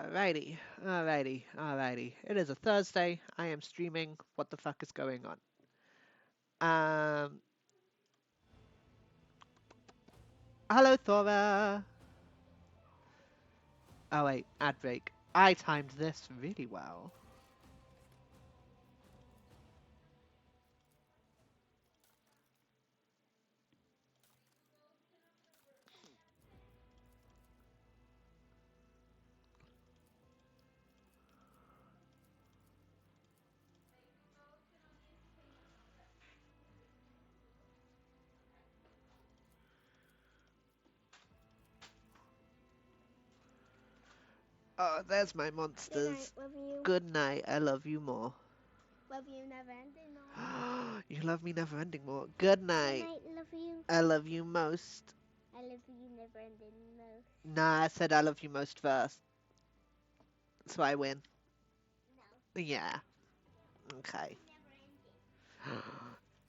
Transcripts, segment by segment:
Alrighty, alrighty. It is a Thursday. I am streaming. What the fuck is going on? Um, Hello, Thora. Oh wait, ad break. I timed this really well. Oh, there's my monsters. Good night, love you. Good night. I love you more. Love you, never ending more. You love me never ending more. Good Good night. night, love you. I love you most. I love you, never ending most. Nah, I said I love you most first. So I win. No. Yeah. Okay. Never ending.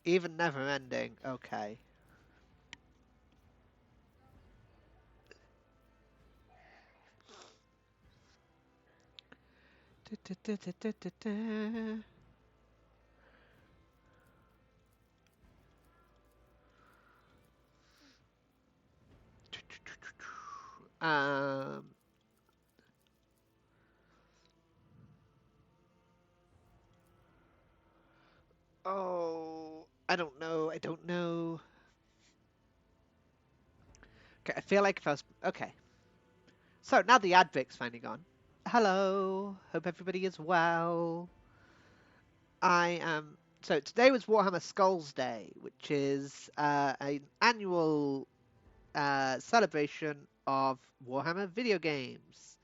Even never ending. Okay. Um. Oh, I don't know. I don't know. Okay, I feel like if I was okay. So now the ad break's finally gone. Hello. Hope everybody is well. I am. So today was Warhammer Skulls Day, which is an annual celebration of Warhammer video games.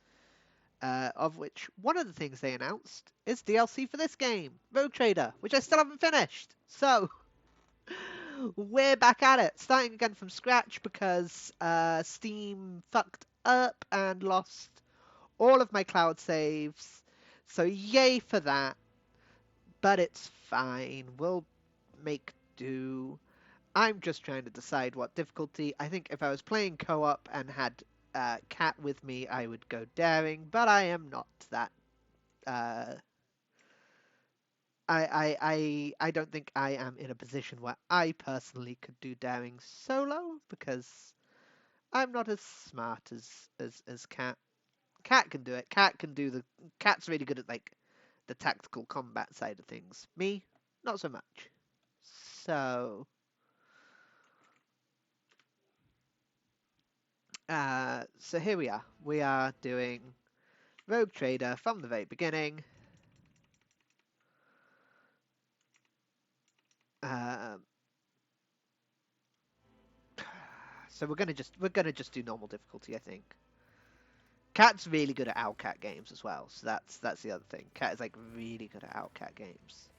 Of which one of the things they announced is DLC for this game, Rogue Trader, which I still haven't finished. So we're back at it, starting again from scratch because Steam fucked up and lost all of my cloud saves. So yay for that, but it's fine. We'll make do. I'm just trying to decide what difficulty. I think if I was playing co-op and had Cat with me, I would go daring, but I am not that. Uh, I don't think I am in a position where I personally could do daring solo because I'm not as smart as Cat. Cat can do it. Cat can do the. Cat's really good at like the tactical combat side of things. Me, not so much. So, so here we are. We are doing Rogue Trader from the very beginning. Um, so we're gonna just do normal difficulty, I think. Cat's really good at Owlcat games as well, so that's the other thing. Cat is like really good at Owlcat games.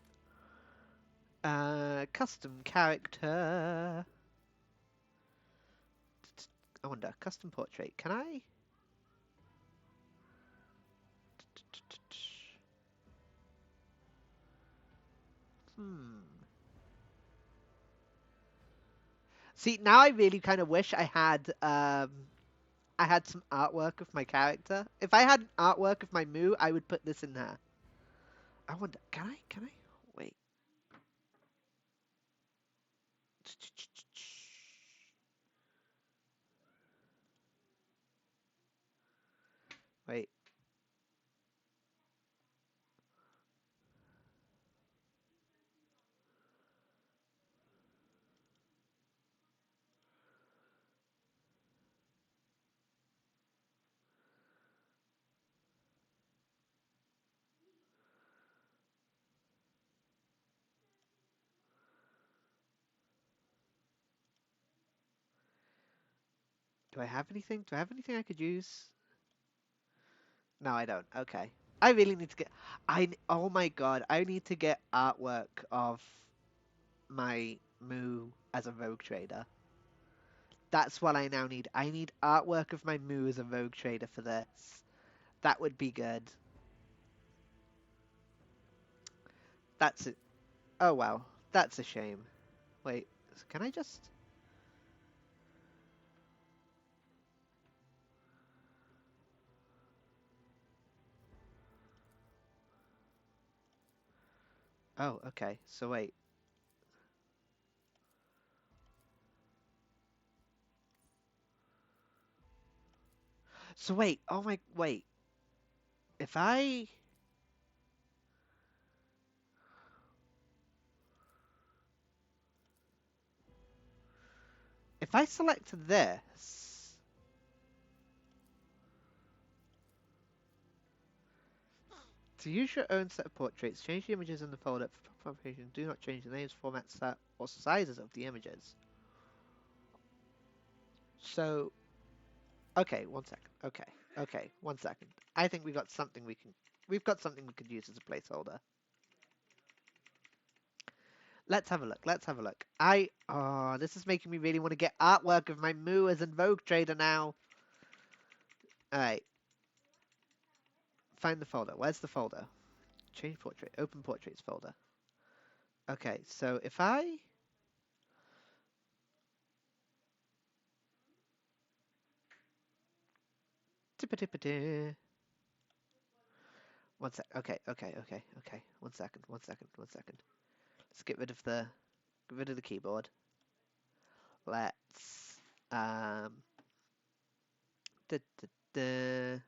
Custom character. I wonder, custom portrait. Can I? Hmm. See, now I really kind of wish I had some artwork of my character. If I had artwork of my Moo, I would put this in there. I wonder, can I? Can I? Wait. Wait. Do I have anything? Do I have anything I could use? No, I don't. Okay. I really need to get. Oh my god, I need to get artwork of my Moo as a rogue trader. That's what I now need. I need artwork of my Moo as a rogue trader for this. That would be good. That's it. Oh well, that's a shame. Wait, can I just? Oh, okay. So wait. So wait. Oh my. Wait. If I if I select this, to use your own set of portraits, change the images in the folder for proper application. Do not change the names, format, set, or sizes of the images. So, okay, one second. Okay, okay, one second. I think we've got something we could use as a placeholder. Let's have a look. Let's have a look. Oh, this is making me really want to get artwork of my Moo as in Vogue Trader now. All right, find the folder. Where's the folder? Change portrait. Open portraits folder. Okay, so if I tippa. One sec. Okay, okay, okay, okay. One second. One second. One second. Let's get rid of the keyboard. Let's da, da, da.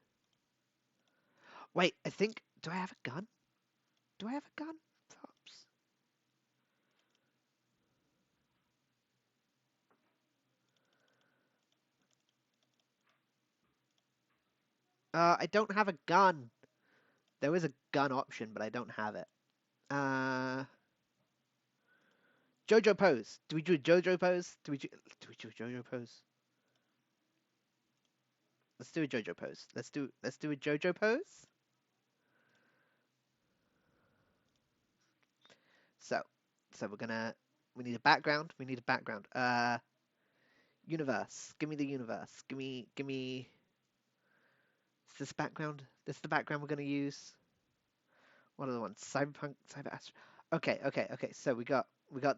Wait, I think. Do I have a gun? Do I have a gun? Props. I don't have a gun. There is a gun option, but I don't have it. Uh, JoJo pose. Do we do a JoJo pose? Do we do a JoJo pose? Let's do a JoJo pose. Let's do a JoJo pose. So, so we need a background. We need a background. Universe. Give me the universe. Give me. Is this background? This is the background we're gonna use. What are the ones? Cyberpunk, Cyber Astro. Okay, okay, okay. So we got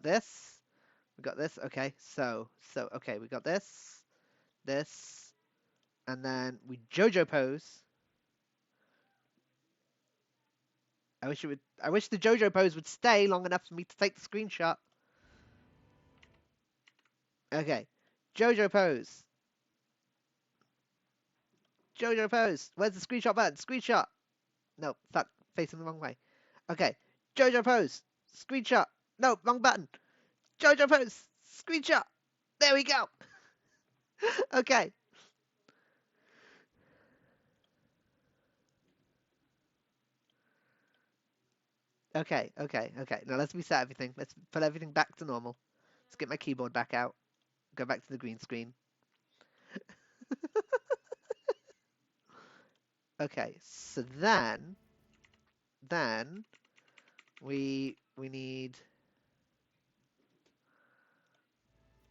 this. We got this. Okay. So okay, we got this, and then we JoJo pose. I wish the JoJo pose would stay long enough for me to take the screenshot. Okay. JoJo pose. JoJo pose. Where's the screenshot button? Screenshot. No, fuck. Facing the wrong way. Okay. JoJo pose. Screenshot. No, wrong button. JoJo pose. Screenshot. There we go. Okay. Okay, okay, okay. Now let's reset everything. Let's put everything back to normal. Let's get my keyboard back out. Go back to the green screen. Okay, so then we need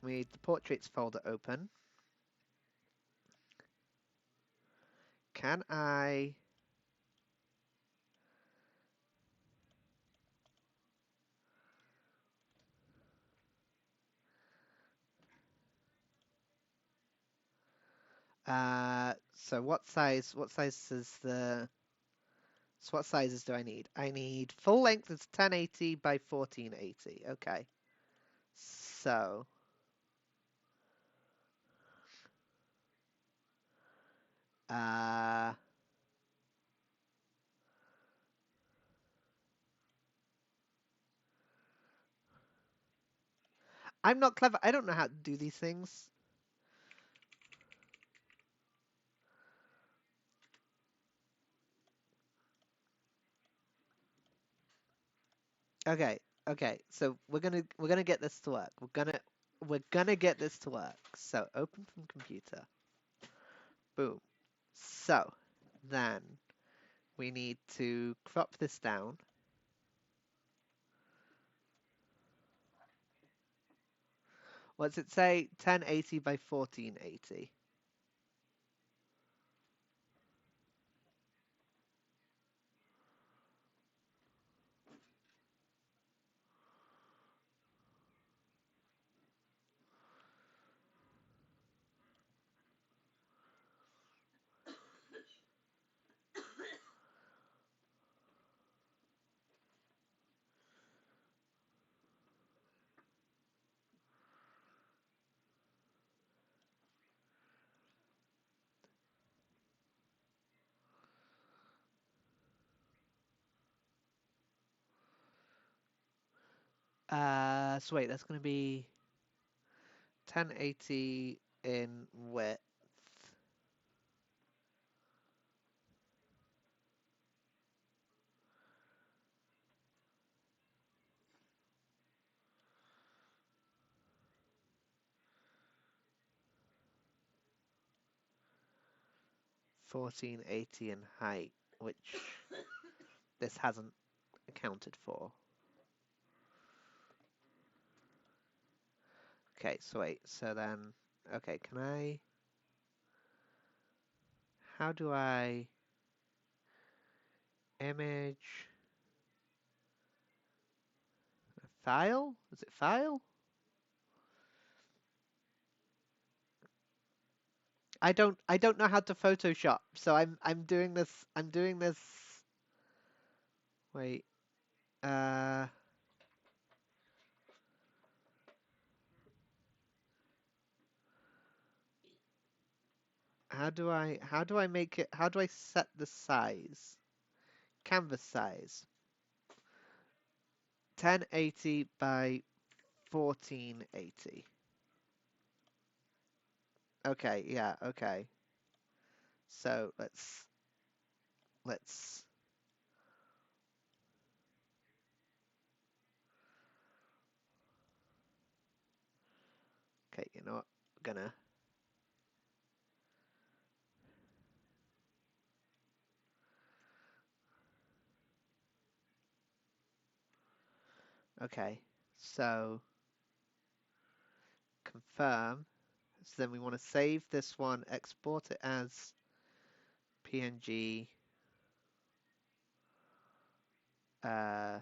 the portraits folder open. Can I so what size is the so what sizes do I need? I need full length is 1080 by 1480. Okay. So uh I'm not clever. I don't know how to do these things. Okay, okay. So we're gonna get this to work. We're gonna get this to work. So open from computer. Boom. So then we need to crop this down. What's it say? 1080 by 1480. So wait, that's going to be 1080 in width. $14.80 in height, which this hasn't accounted for. Okay, so wait, so then, okay, how do I image file? Is it file? I don't know how to Photoshop, so I'm doing this. Wait, uh, how do I make it? How do I set the size? Canvas size. 1080 by 1480. Okay, yeah, okay. So let's okay, you know what? I'm gonna okay. So confirm. So then we want to save this one, export it as PNG, uh,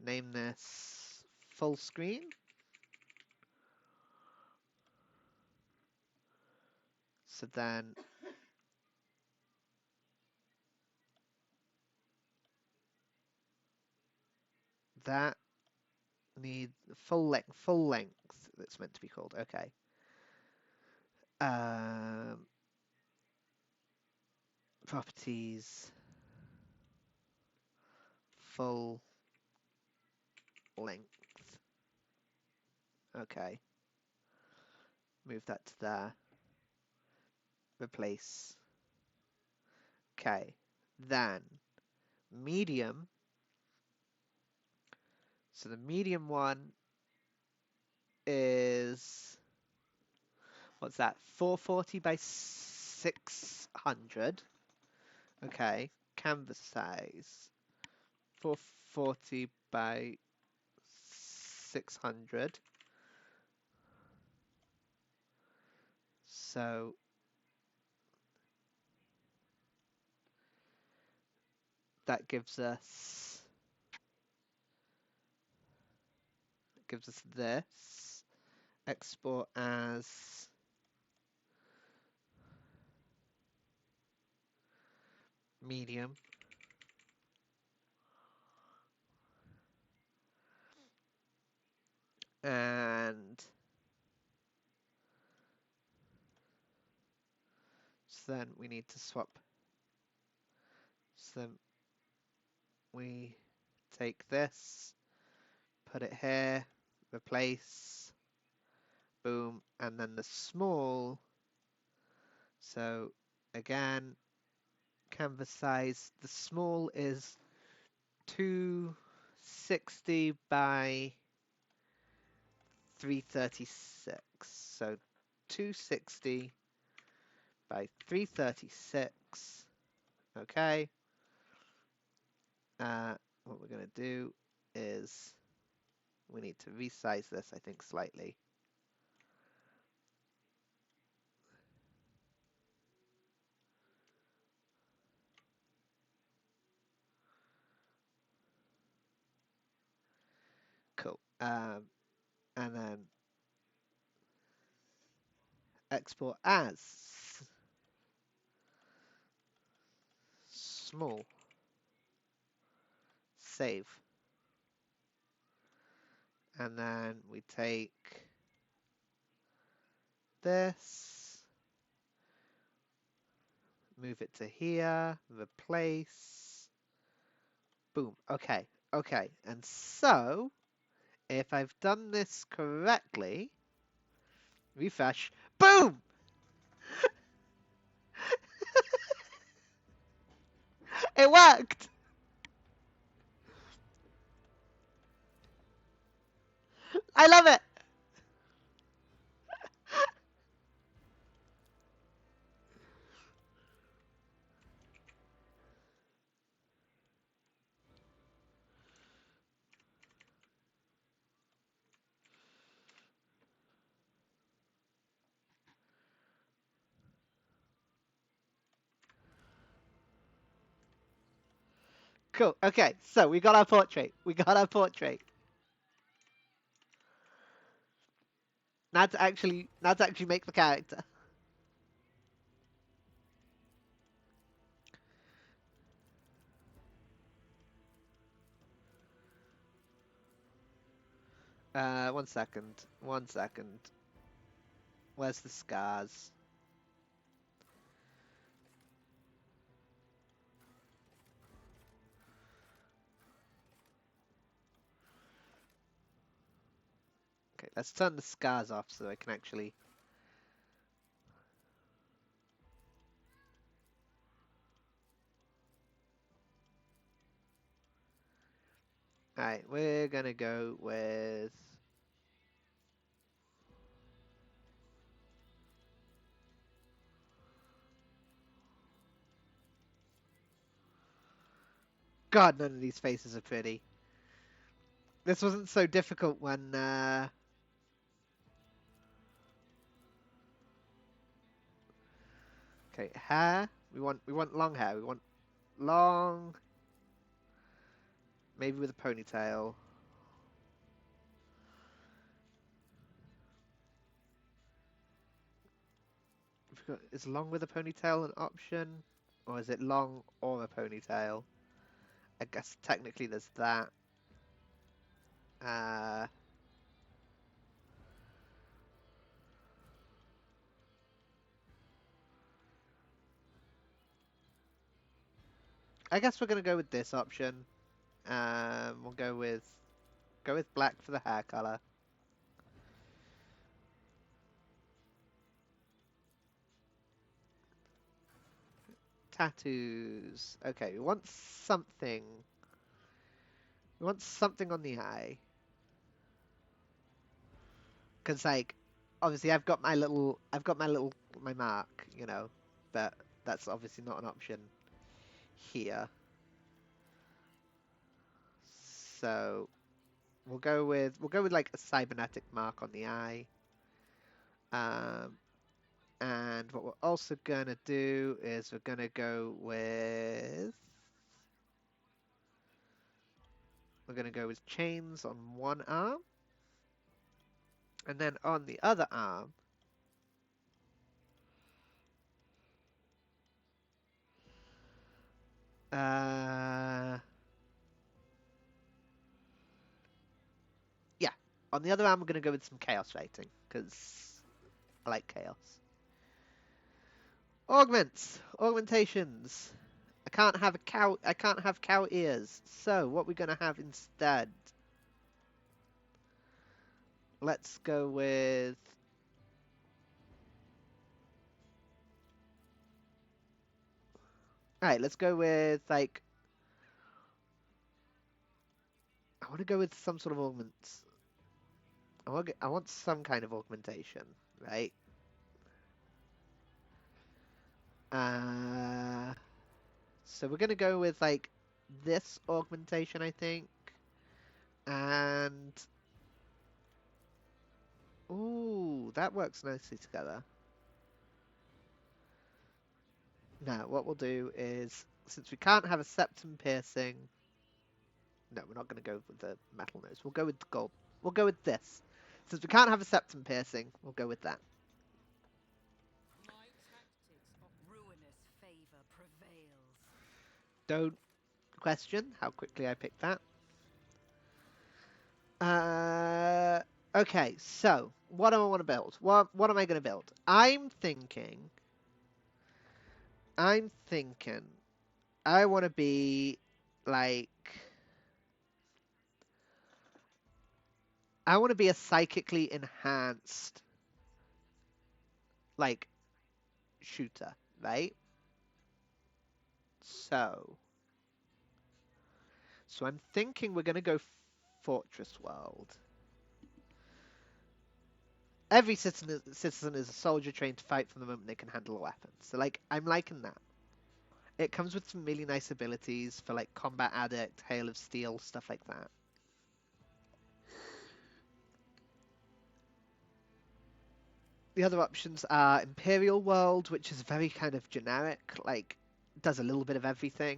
name this full screen. So then that needs full length. That's meant to be called. Okay. Um, properties, full length. Okay. Move that to there. Replace. Okay. Then medium. So the medium one is what's that? 440 by 600. Okay. Canvas size 440 by 600. So that gives us this. Export as medium. And so then we need to swap. So then we take this, put it here, replace, boom, and then the small. So again, canvas size, the small is 260 by 336. So 260 by 336. Okay. What we're going to do is we need to resize this, I think, slightly. Cool. And then export as small. Save. And then we take this, move it to here, replace. Boom. Okay. Okay. And so if I've done this correctly, refresh, boom! It worked! I love it! Cool. Okay, so we got our portrait. We got our portrait. Now to actually make the character. One second. One second. Where's the scars? Okay, let's turn the scars off so I can actually. Alright, we're gonna go with. God, none of these faces are pretty. This wasn't so difficult when. Okay, hair. We want long hair. We want long, maybe with a ponytail. Is long with a ponytail an option, or is it long or a ponytail? I guess technically there's that. Uh, I guess we're gonna go with this option. We'll go with black for the hair color. Tattoos. Okay, we want something. We want something on the eye. Cause like, obviously my mark, but that's obviously not an option here. So we'll go with like a cybernetic mark on the eye. Um, and what we're also gonna do is we're gonna go with chains on one arm, and then on the other arm, yeah, on the other arm we're gonna go with some chaos rating because I like chaos. Augmentations. I can't have cow ears. So what we're gonna have instead? Let's go with. All right, let's go with like. I want to go with some sort of augments. I want some kind of augmentation, right? Uh, so we're gonna go with like this augmentation, I think, and ooh, that works nicely together. Now, what we'll do is, since we can't have a septum piercing, no, we're not gonna go with the metal nose. We'll go with the gold. We'll go with this. Since we can't have a septum piercing, we'll go with that. My tactics of ruinous favor prevails. Don't question how quickly I picked that. Okay, so what do I want to build? What am I going to build? I'm thinking I want to be like I want to be a psychically enhanced, like, shooter, right? So, so I'm thinking we're gonna go Fortress World. Every citizen is a soldier trained to fight from the moment they can handle a weapon. So, like, I'm liking that. It comes with some really nice abilities for, like, Combat Addict, Hail of Steel, stuff like that. The other options are Imperial World, which is very kind of generic, like, does a little bit of everything.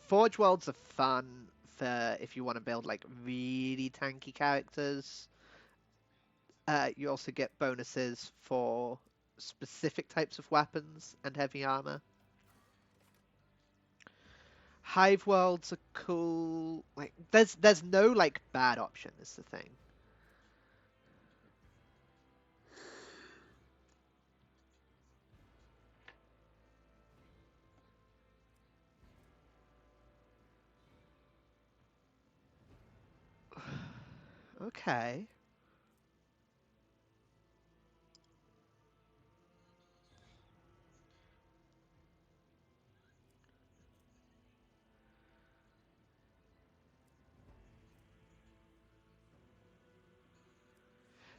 Forge Worlds are fun for if you want to build, like, really tanky characters. You also get bonuses for specific types of weapons and heavy armor. Hive worlds are cool. Like there's no like bad option is the thing. Okay.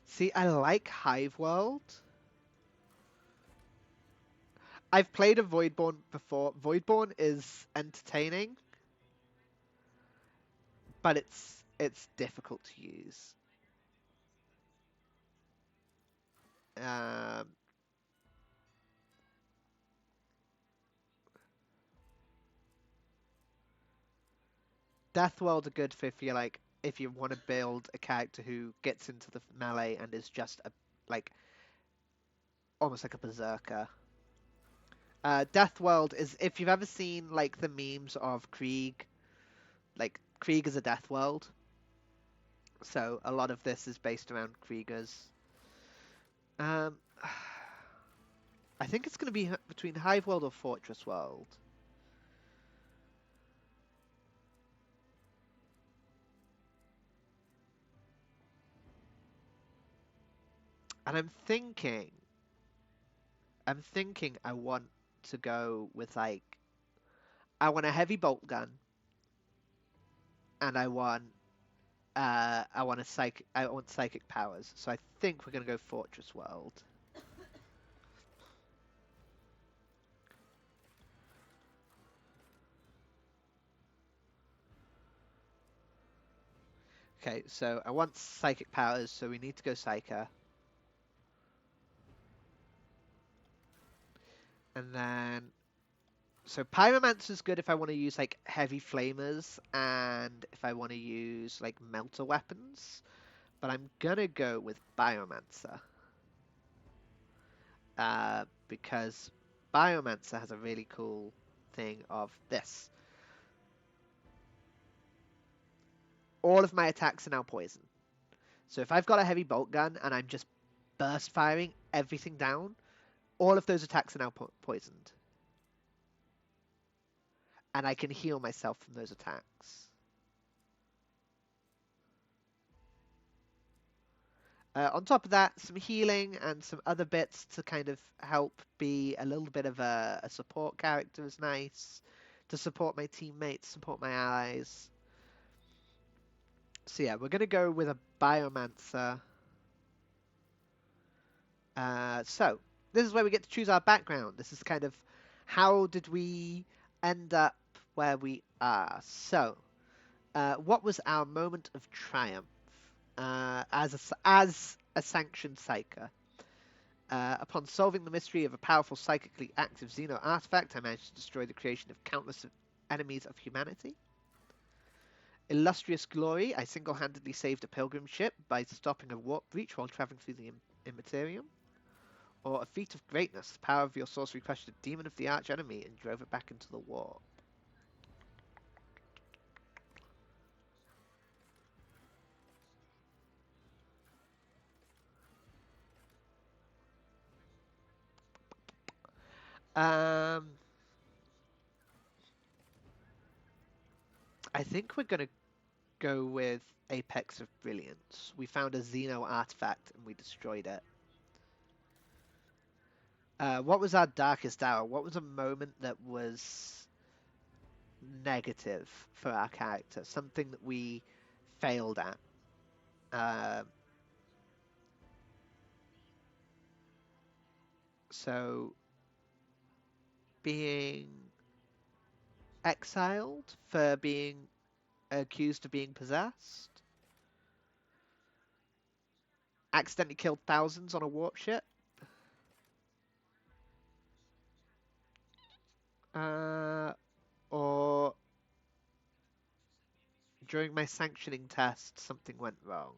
See, I like Hive World. I've played a Voidborn before. Voidborn is entertaining, but it's difficult to use. Um, Death World are good for if you like if you want to build a character who gets into the melee and is just a like almost like a berserker. Death World is if you've ever seen like the memes of Krieg, like Krieg is a Death World. So a lot of this is based around Kriegers. Um, I think it's going to be between Hive World or Fortress World. And I'm thinking I want to go with like I want a heavy bolt gun and I want psychic powers. So I think we're gonna go Fortress World. Okay, so I want psychic powers, so we need to go Psyker. And then so Pyromancer's good if I want to use like heavy flamers and if I want to use like melter weapons. But I'm gonna go with Biomancer. Because Biomancer has a really cool thing of this. All of my attacks are now poison. So if I've got a heavy bolt gun and I'm just burst firing everything down, all of those attacks are now poisoned. And I can heal myself from those attacks. On top of that, some healing and some other bits to kind of help be a little bit of a support character is nice. To support my teammates, support my allies. So yeah, we're going to go with a Biomancer. So this is where we get to choose our background. This is kind of how did we end up where we are. So what was our moment of triumph as a sanctioned psyker? Upon solving the mystery of a powerful psychically active Xeno artifact, I managed to destroy the creation of countless enemies of humanity. Illustrious glory, I single-handedly saved a pilgrim ship by stopping a warp breach while traveling through the Immaterium. Or a feat of greatness, the power of your sorcery crushed a demon of the arch-enemy and drove it back into the warp. I think we're gonna go with Apex of Brilliance. We found a Xeno artifact and we destroyed it. What was our darkest hour? What was a moment that was negative for our character? Something that we failed at. So being exiled for being accused of being possessed. Accidentally killed thousands on a warp ship. Or during my sanctioning test, something went wrong.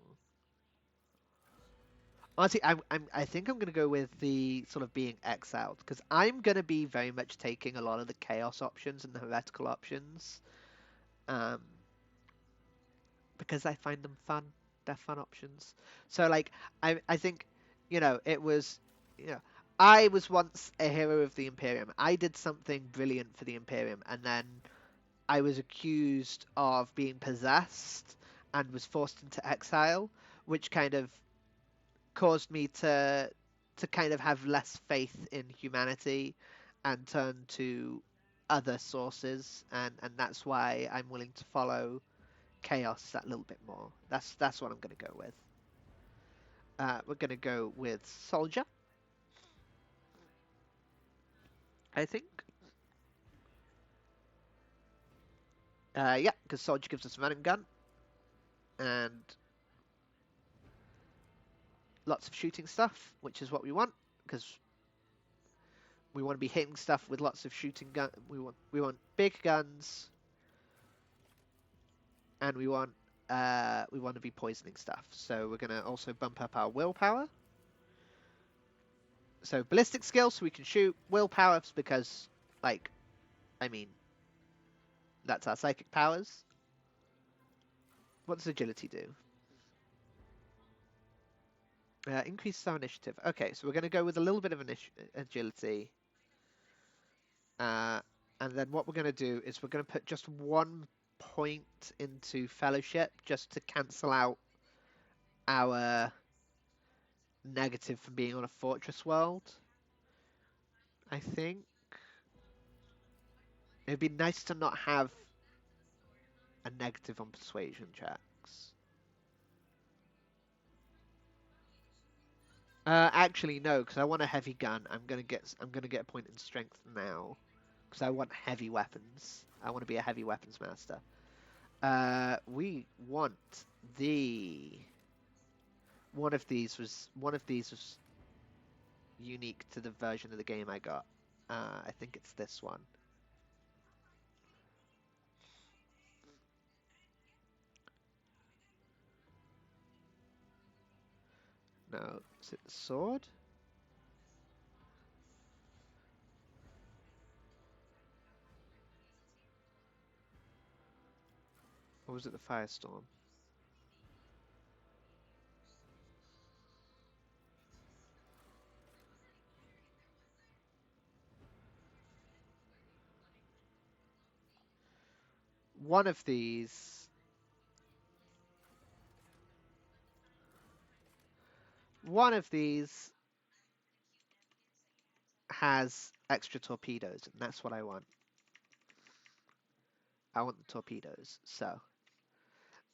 Honestly, I think I'm gonna go with the sort of being exiled because I'm gonna be very much taking a lot of the chaos options and the heretical options, um, because I find them fun. They're fun options. So like, I think, it was, you know, I was once a hero of the Imperium. I did something brilliant for the Imperium, and then I was accused of being possessed and was forced into exile, which kind of caused me to kind of have less faith in humanity and turn to other sources, and that's why I'm willing to follow chaos that little bit more. That's what I'm going to go with. We're going to go with soldier, I think. Yeah, because soldier gives us a running gun and lots of shooting stuff, which is what we want because we want to be hitting stuff with lots of shooting gun. We want big guns, and we want to be poisoning stuff. So we're gonna also bump up our willpower. So ballistic skill, so we can shoot. Willpower because, like, I mean, that's our psychic powers. What does agility do? Increases our initiative. Okay, so we're gonna go with a little bit of agility. Uh, and then what we're gonna do is we're gonna put just 1 point into fellowship just to cancel out our negative from being on a fortress world. I think it'd be nice to not have a negative on persuasion checks. Actually, no, because I want a heavy gun. I'm gonna get a point in strength now, because I want heavy weapons. I want to be a heavy weapons master. We want the one of these was unique to the version of the game I got. I think it's this one. No, is it the sword? Or was it the firestorm? One of these. One of these has extra torpedoes, and that's what I want. I want the torpedoes. So,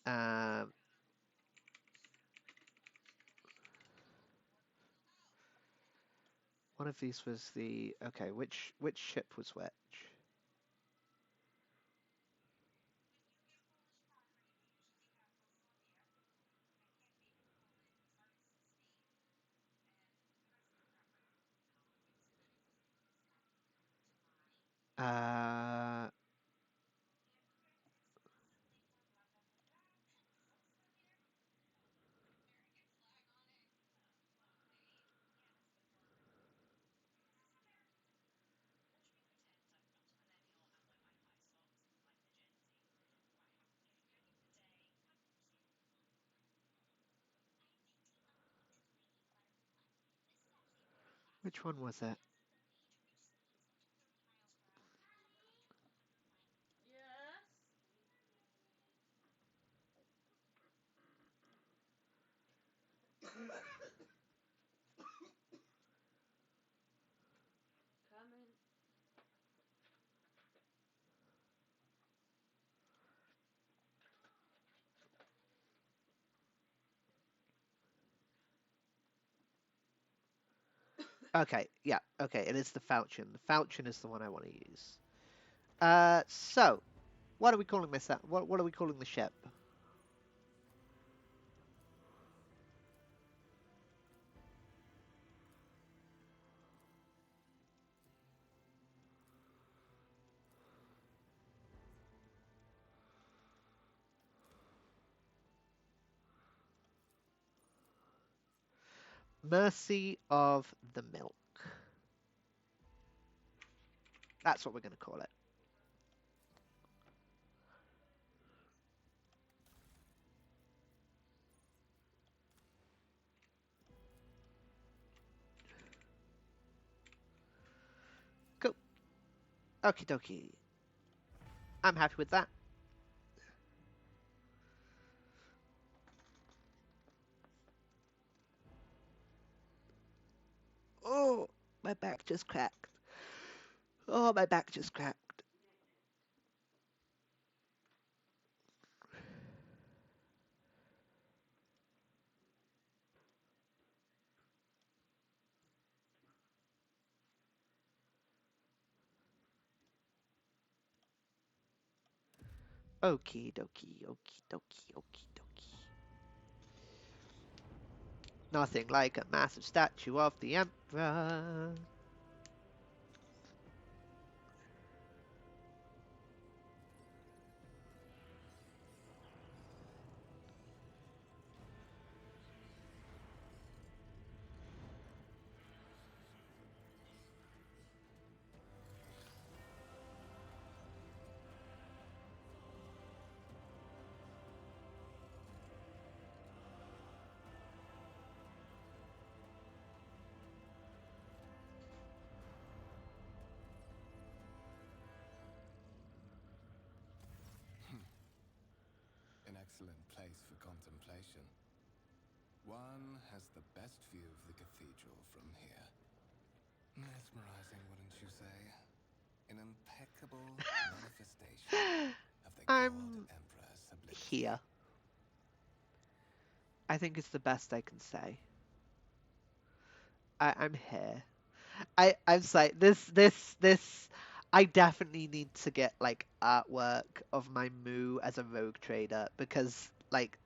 um, one of these was the okay. Which ship was which? Uh, which one was it? Okay, yeah, okay, it is the falchion. The falchion is the one I want to use. So, what are we calling this? What are we calling the ship? Mercy of the Milk. That's what we're going to call it. Cool. Okie dokie. I'm happy with that. Oh, my back just cracked. Oh, my back just cracked. Okie dokie, okie dokie, okie dokie. Nothing like a massive statue of the Emperor. An excellent place for contemplation. One has the best view of the cathedral from here. Mesmerizing, wouldn't you say? An impeccable manifestation of the I'm God Emperor's sublimity. here. I think it's the best I can say. I'm here. I'm sorry. This. I definitely need to get like artwork of my Moo as a rogue trader because like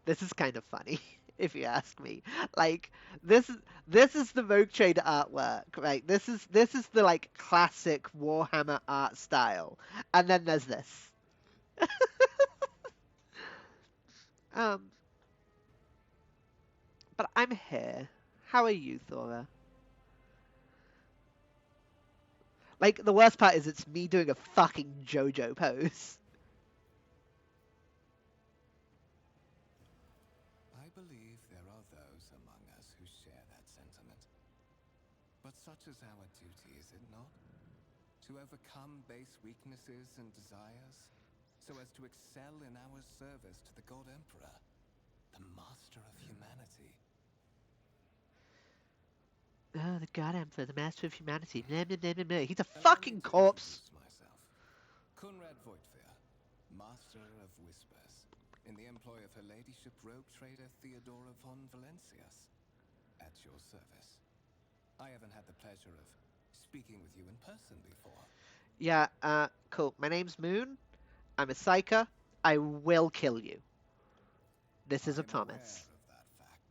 this is kind of funny if you ask me. Like this is the rogue trader artwork, right? This is the like classic Warhammer art style, and then there's this. um, but I'm here. How are you, Thora? Like the worst part is it's me doing a fucking JoJo pose. I believe there are those among us who share that sentiment. But such is our duty, is it not? To overcome base weaknesses and desires, so as to excel in our service to the God Emperor, the master of humanity. Oh, the God Emperor, the master of humanity. Blah, blah, blah, blah, blah. He's a Allow me fucking to corpse. introduce myself. Conrad Voigtfear, Master of Whispers, in the employ of Her Ladyship Rogue Trader Theodora von Valencias. At your service. I haven't had the pleasure of speaking with you in person before. Yeah, cool. My name's Moon. I'm a psyker. I will kill you. This is a I am aware promise. of that fact.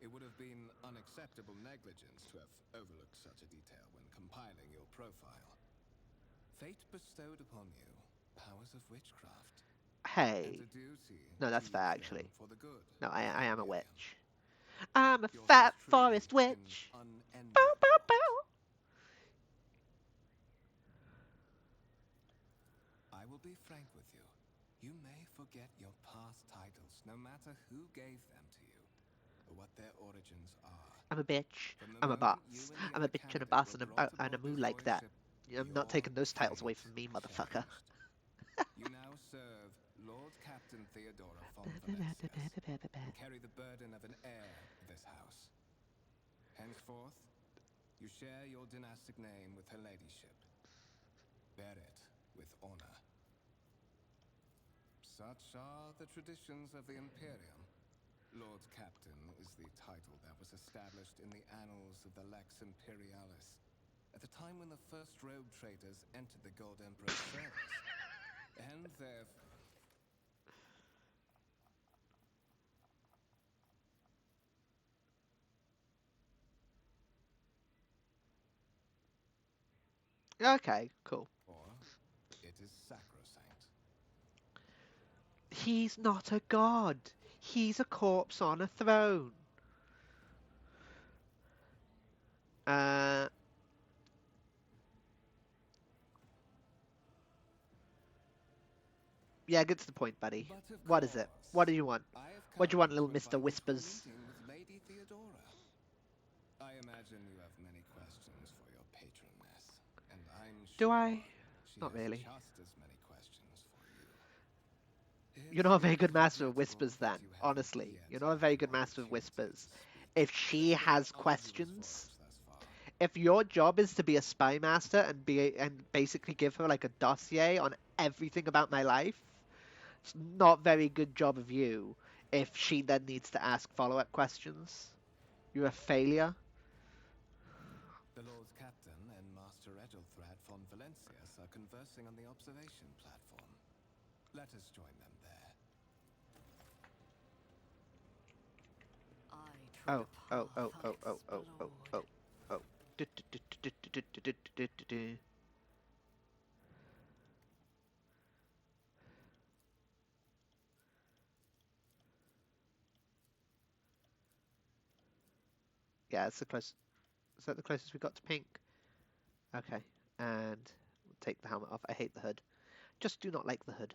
It would have been unacceptable negligence to have overlooked such a detail when compiling your profile. Fate bestowed upon you powers of witchcraft. Hey. And a duty No, to that's fair, use actually. them for the good. No, of I the am a Imperium. witch. I'm a Yours fat is truly forest witch. an Bow, unenviable bow, lot. bow. I will be frank with you. You may forget your past titles, no matter who gave them to you, or what their origins are. I'm a bitch. From the I'm a moment boss. you and the I'm a other bitch and a candidate boss were and brought and a aboard moo this like that. voyage ship, I'm not your taking those titles away fate from me, motherfucker. changed. You now serve Lord Captain Theodora von Valencias, and carry the burden of an heir of this house. Henceforth, you share your dynastic name with Her Ladyship. Bear it with honor. Such are the traditions of the Imperium. Lord Captain is the title that was established in the annals of the Lex Imperialis at the time when the first rogue traders entered the Gold Emperor's service. And therefore... Okay, cool. It is sacrosanct. He's not a god. He's a corpse on a throne. Yeah, get to the point, buddy. What is it? What do you want? What do you want, little Mr. Whispers? Meeting with Lady Theodora. I imagine you have many questions for your patroness, and I'm Do sure I? she Not has really. just as many questions for you. You're not a very good master of whispers, then. Honestly, you're not a very good master of whispers. If she has questions, if your job is to be a spy master and basically give her like a dossier on everything about my life, it's not very good job of you. If she then needs to ask follow-up questions, you're a failure. The Lord Captain and Master Edelthrad von Valencius are conversing on the observation platform. Let us join them there. I Oh, tread oh, a oh, path oh, oh, oh, oh, unexplored. oh, oh. Du-du-du-du-du-du-du-du-du-du. Yeah, it's the close. Is that the closest we got to pink? Okay, and we'll take the helmet off. I hate the hood. Just do not like the hood.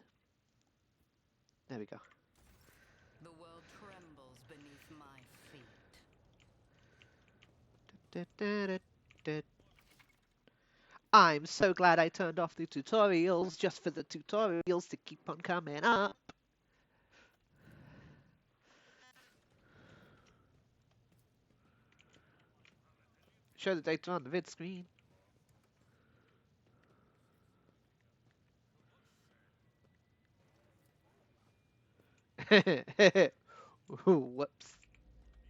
There we go. The world trembles beneath my feet. I'm so glad I turned off the tutorials just for the tutorials to keep on coming up. Show the data on the vid screen. Whoops.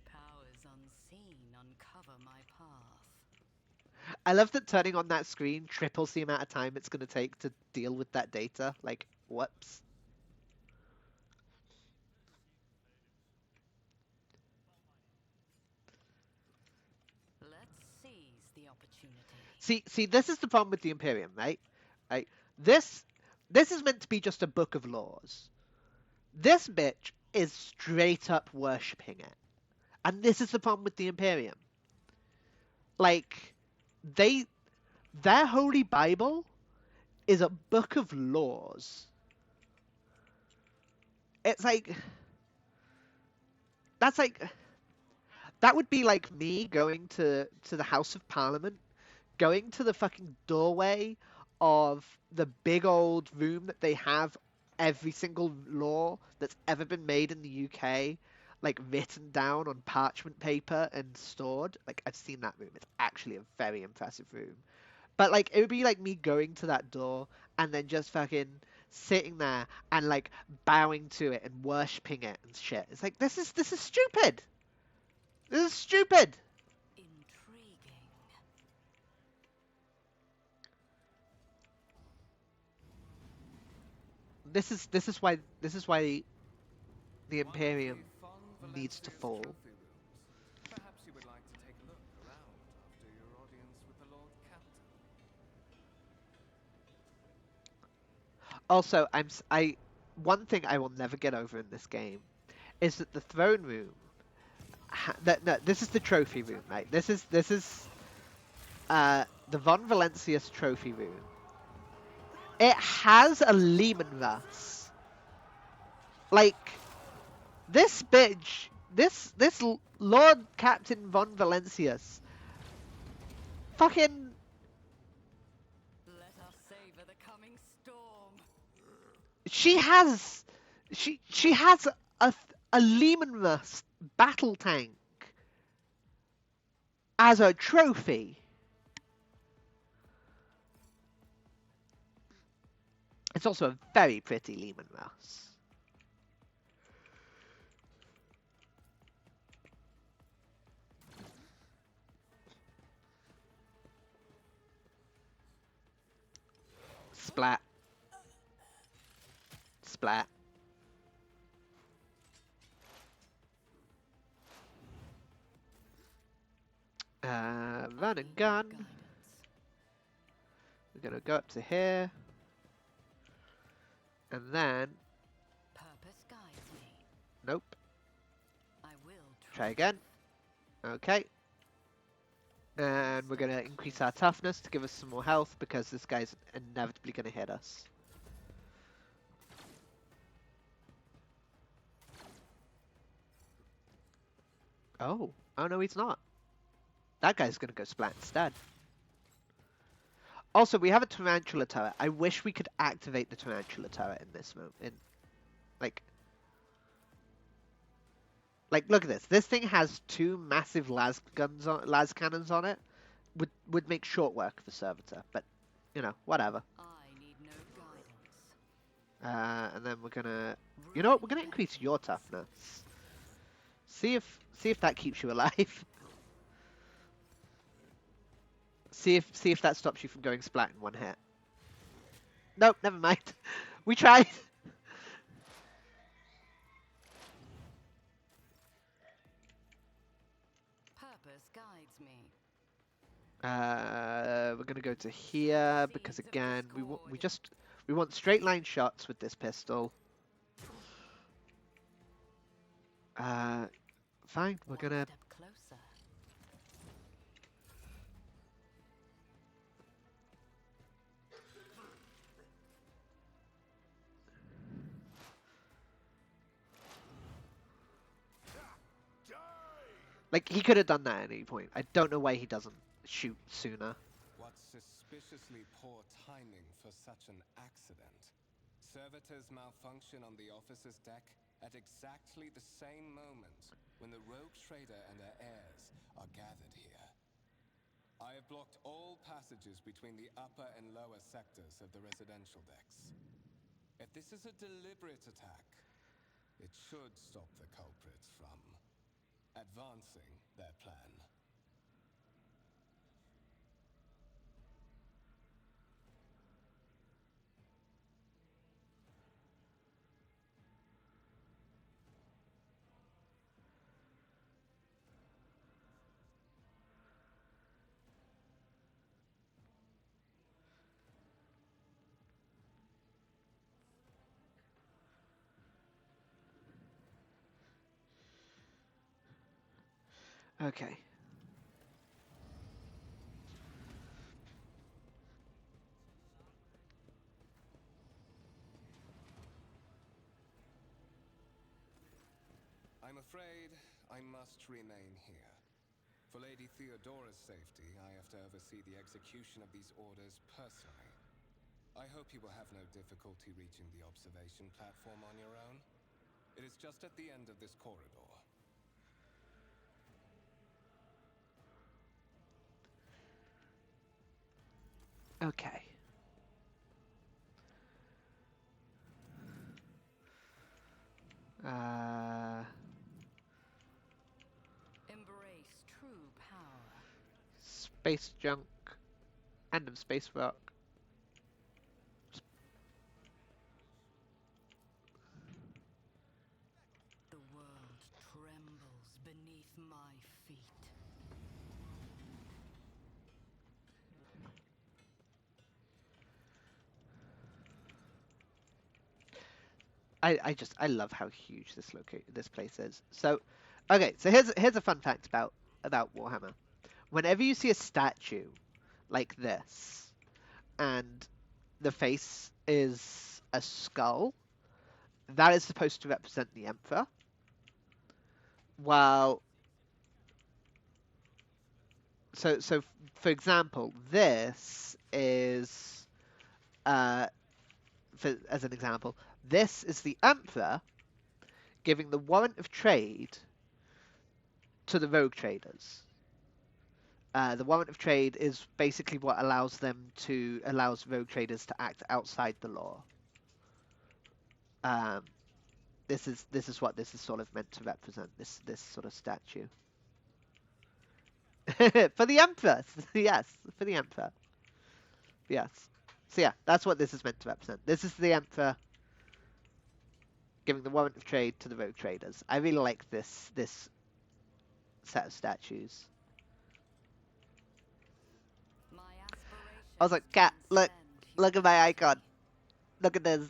Powers unseen uncover my path. I love that turning on that screen triples the amount of time it's going to take to deal with that data. Like, whoops. Let's seize the opportunity. See, this is the problem with the Imperium, right? Right? This is meant to be just a book of laws. This bitch is straight up worshipping it. And this is the problem with the Imperium. Like, their holy Bible is a book of laws. It's like, that's like, that would be like me going to the House of Parliament, going to the fucking doorway of the big old room that they have every single law that's ever been made in the UK, like written down on parchment paper and stored. Like, I've seen that room. It's actually a very impressive room. But like, it would be like me going to that door and then just fucking sitting there and like bowing to it and worshipping it and shit. It's like, this is stupid. This is stupid. Intriguing. This is why the Imperium needs to fall. Perhaps you would like to take a look around after your audience with the Lord Captain. Also, one thing I will never get over in this game is that the throne room. No, this is the trophy room, right? This is the Von Valencius trophy room. It has a Lehman Russ. Like, this bitch, this Lord Captain Von Valencius, fucking. Let us savor the coming storm. She has a Lehman Russ battle tank as a trophy. It's also a very pretty Lehman Russ. Splat. Splat. Run and gun. Guidance. We're gonna go up to here. And then, Purpose guides me. nope. I will Try triumph. again. Okay. And we're gonna increase our toughness to give us some more health because this guy's inevitably gonna hit us. Oh. Oh no, he's not. That guy's gonna go splat instead. Also, we have a tarantula turret. I wish we could activate the tarantula turret in this moment. Like, look at this. This thing has two massive las cannons on it. Would make short work of the servitor, but you know, whatever. I need no guidance. And then we're gonna, you know what? We're gonna increase your toughness. See if that keeps you alive. see if that stops you from going splat in one hit. Nope, never mind. We tried. Purpose guides me. We're gonna go to here because again we want straight line shots with this pistol. Fine. We're One gonna. step closer. Like, he could have done that at any point. I don't know why he doesn't shoot sooner. What suspiciously poor timing for such an accident. Servitors malfunction on the officer's deck at exactly the same moment when the rogue trader and her heirs are gathered here. I have blocked all passages between the upper and lower sectors of the residential decks. If this is a deliberate attack, it should stop the culprits from advancing their plan. Okay. I'm afraid I must remain here. For Lady Theodora's safety, I have to oversee the execution of these orders personally. I hope you will have no difficulty reaching the observation platform on your own. It is just at the end of this corridor. Okay. Embrace true power. Space junk. Random space rock. The world trembles beneath my feet. I love how huge this place is. So, okay, so here's a fun fact about Warhammer. Whenever you see a statue like this, and the face is a skull, that is supposed to represent the Emperor. While, so for example, this is, as an example, this is the Emperor giving the warrant of trade to the rogue traders. The warrant of trade is basically what allows rogue traders to act outside the law. This is what this is sort of meant to represent. This sort of statue. For the Emperor, yes, for the Emperor, yes. So yeah, that's what this is meant to represent. This is the Emperor giving the warrant of trade to the rogue traders. I really like this set of statues. My I was aspirations like, cat, transcend look at my icon. humanity. Look at this.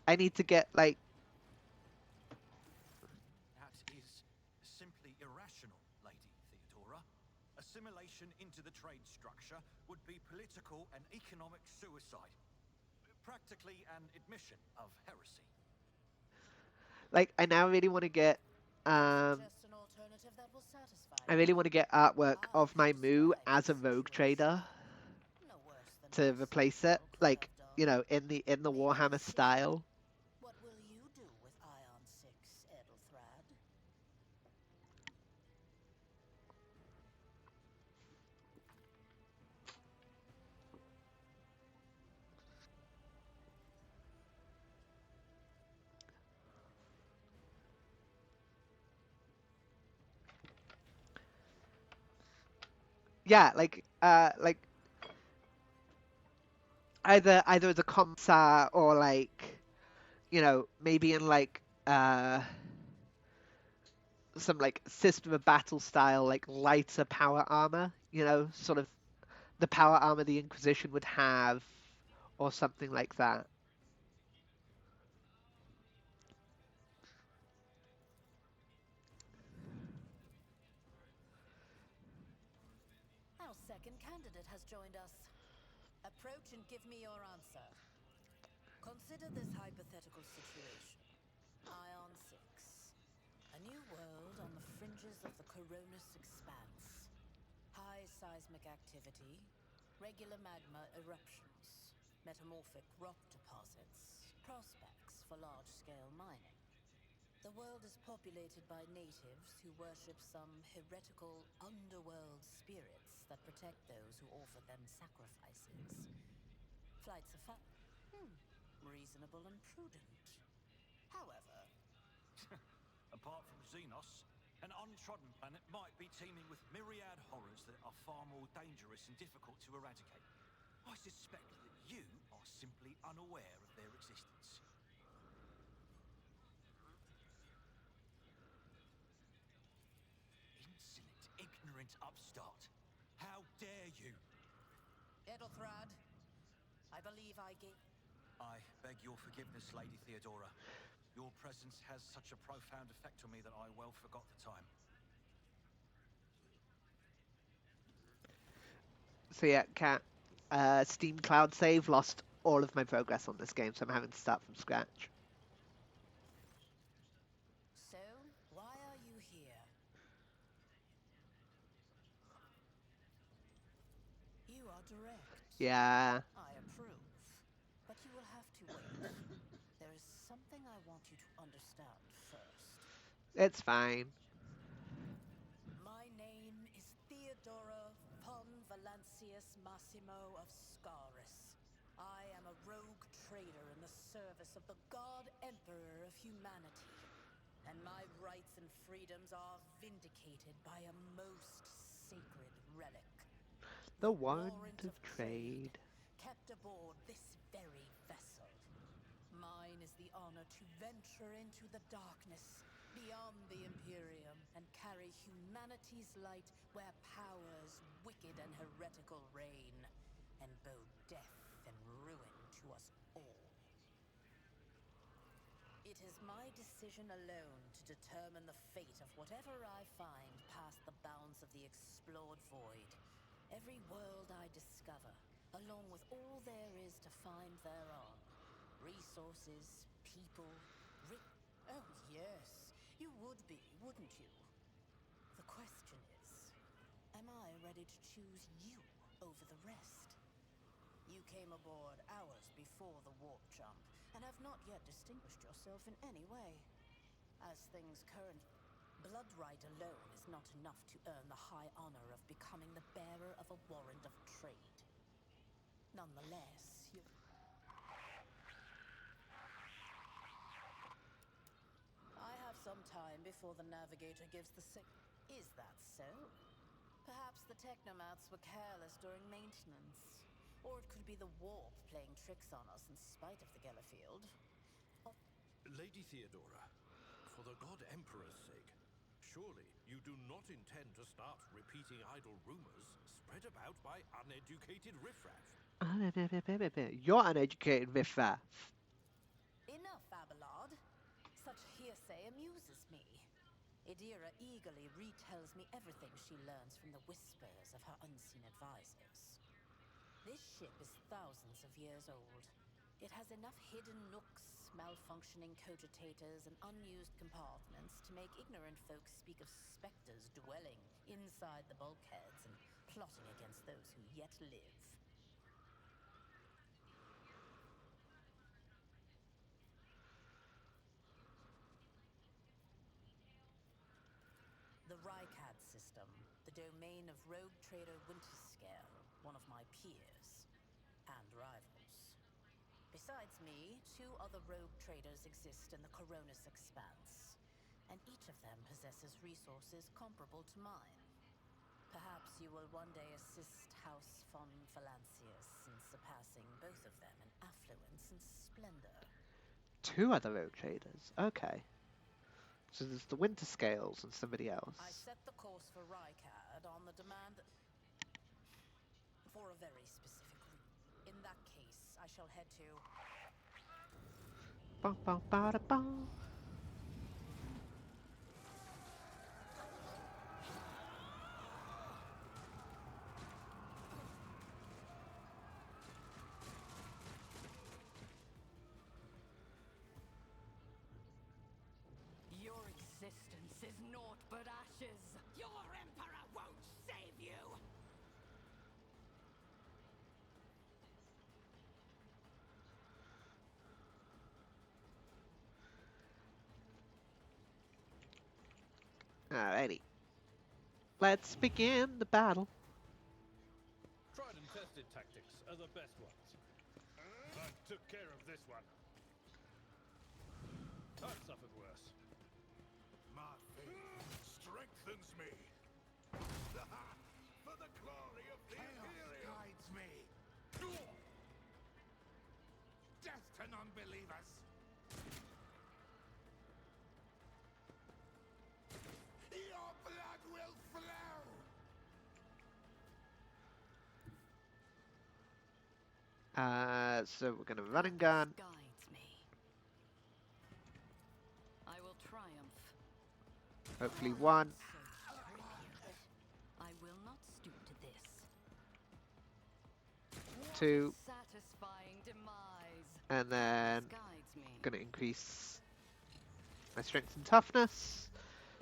I need to get like That is simply irrational, Lady Theodora. Assimilation into the trade structure would be political and economic suicide. Practically an admission of heresy. I now really want to get Suggest an alternative that will satisfy I really want to get artwork I of my have Moo described as a the rogue situation. trader No worse than to most replace it, people could have done. you know, in the Maybe Warhammer soon. style. What will you do with Ion 6, Edelthrad? Yeah, like either as a commissar or you know, maybe in some like system of battle style, like lighter power armor, you know, sort of the power armor the Inquisition would have, or something like that. Our second candidate has joined us. Approach and give me your answer. Consider this hypothetical situation. Ion 6. A new world on the fringes of the Coronis expanse. High seismic activity, regular magma eruptions, metamorphic rock deposits, prospects for large-scale mining. The world is populated by natives who worship some heretical underworld spirits that protect those who offer them sacrifices. Flights of reasonable and prudent. However, Apart from Xenos, an untrodden planet might be teeming with myriad horrors that are far more dangerous and difficult to eradicate. I suspect that you are simply unaware of their existence. Insolent, ignorant upstart. How dare you? Edelthrad, I believe I gave... I beg your forgiveness, Lady Theodora. Your presence has such a profound effect on me that I well forgot the time. So yeah, cat. Steam Cloud Save lost all of my progress on this game, so I'm having to start from scratch. So, why are you here? You are direct. Yeah, I approve. But you will have to wait. There is something I want you to understand first. it's fine. My name is Theodora von Valancius Massimo of Scaris. I am a rogue trader in the service of the God Emperor of humanity. And my rights and freedoms are vindicated by a most sacred relic. The warrant of trade. Kept aboard this very vessel. Mine is the honor to venture into the darkness, beyond the Imperium, and carry humanity's light where powers wicked and heretical reign, and bow death and ruin to us all. It is my decision alone to determine the fate of whatever I find past the bounds of the explored void. Every world I discover, along with all there is to find thereon. Resources, people, Oh, yes. You would be, wouldn't you? The question is, am I ready to choose you over the rest? You came aboard hours before the warp jump, and have not yet distinguished yourself in any way. As things current, bloodright alone is not enough to earn the high honor of becoming the bearer of a warrant of trade. Nonetheless, you... I have some time before the navigator gives the signal. Is that so? Perhaps the technomats were careless during maintenance. Or it could be the warp playing tricks on us in spite of the Gellerfield. Lady Theodora, for the God Emperor's sake, surely you do not intend to start repeating idle rumors spread about by uneducated riffraff. You're uneducated, riffraff. Enough, Abelard. Such hearsay amuses me. Idira eagerly retells me everything she learns from the whispers of her unseen advisors. This ship is thousands of years old. It has enough hidden nooks, malfunctioning cogitators, and unused compartments to make ignorant folk speak of specters dwelling inside the bulkheads and plotting against those who yet live. The Rykad system, the domain of rogue trader Winterscale, one of my peers, and rivals. Besides me, 2 other rogue traders exist in the Coronis Expanse, and each of them possesses resources comparable to mine. Perhaps you will one day assist House von Valancius in surpassing both of them in affluence and splendor. 2 other road traders. Okay. So there's the Winter Scales and somebody else. I set the course for Rykad on the demand for a very specific route. In that case, I shall head to... Bum, bum, ba, da, bum. Your existence is naught but ashes. Your emperor won't save you. Alrighty. Let's begin the battle. Tried and tested tactics are the best ones. I took care of this one. I've suffered worse. My faith strengthens me. For the glory of the Imperium guides me. Death to non-believers. Your blood will flow. So we're gonna run and gun. Guides me. I will triumph. Hopefully one. So tribute. I will not stoop to this. 2, Satisfying demise. and then Guides me. gonna increase my strength and toughness,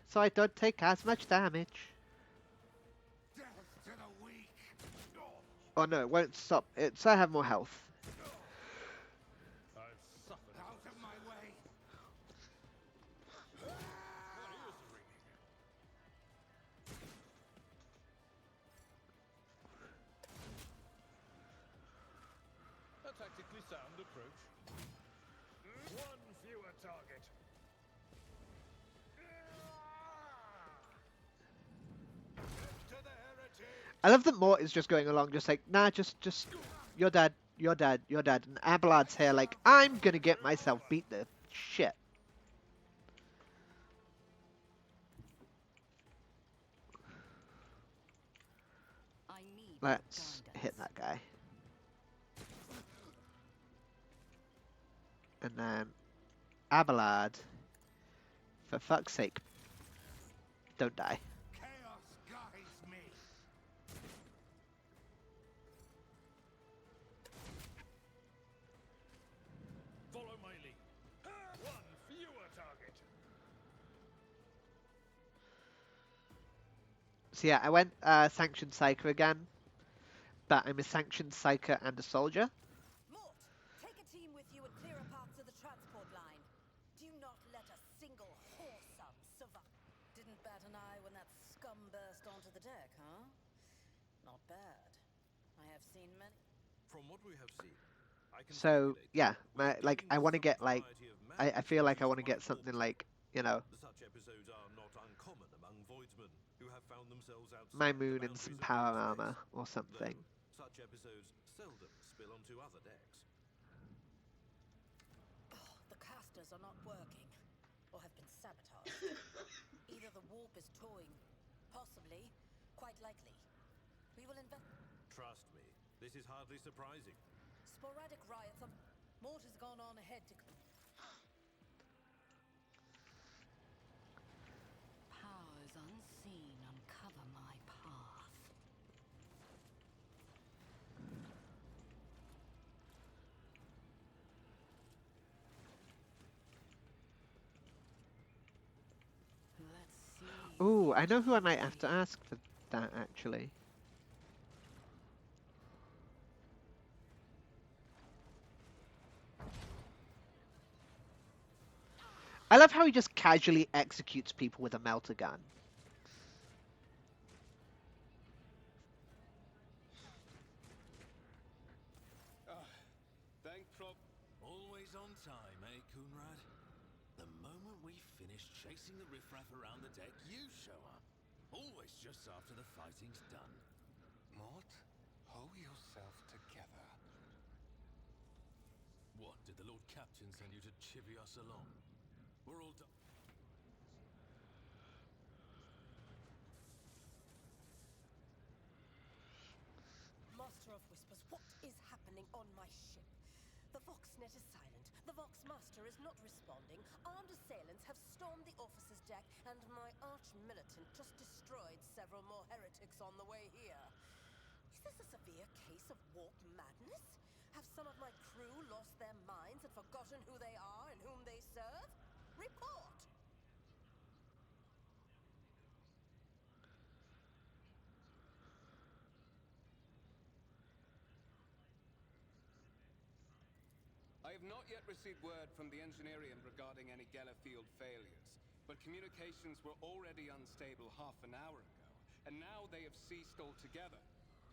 so I don't take as much damage. Death to the weak. Oh no, it won't stop. So I have more health. I've suffered. Out of my way. My ears are ringing. A tactically sound approach. One fewer target. To the heretic. I love that Mort is just going along, just like, nah, just, you're dead, you're dead, you're dead. And Abelard's here, like, I'm gonna get myself beat the shit. I need your Let's guidance. hit that guy. And then Abelard, for fuck's sake, don't die. Chaos guides me. Follow my lead. One fewer target. So yeah, I went Sanctioned Psyker again, but I'm a Sanctioned Psyker and a Soldier. Mort, take a team with you and clear a path to the transport line. Do not let a single whoresome survive. Didn't bat an eye when that scum burst onto the deck, huh? Not bad. I have seen many. From what we have seen, I can So speculate yeah, we're like dealing I with want to some get like variety of I feel like I magic want to get used by something warp. like, you know, Such episodes are not uncommon among voidsmen who have found themselves outside My the moon and boundaries some of power their armor space, or something. though such episodes seldom spill onto other decks. Oh, the casters are not working, or have been sabotaged. Either the warp is toying, possibly, quite likely. We will Trust me, this is hardly surprising. sporadic riots on. Mortar's gone on ahead to. Powers unseen uncover my path. Let's see. Ooh, I know who I might have to ask for that, actually. I love how he just casually executes people with a melter gun. Thank Prop. Always on time, eh, Coonrad? The moment we finish chasing the riffraff around the deck, you show up. Always just after the fighting's done. Mort, hold yourself together. What, did the Lord Captain send you to chivvy us along? We're all done. Master of Whispers, what is happening on my ship? The Voxnet is silent. The Voxmaster is not responding. Armed assailants have stormed the officer's deck, and my arch-militant just destroyed several more heretics on the way here. Is this a severe case of warp madness? Have some of my crew lost their minds and forgotten who they are and whom they serve? Report! I have not yet received word from the Engineering regarding any Gellerfield failures, but communications were already unstable half an hour ago, and now they have ceased altogether.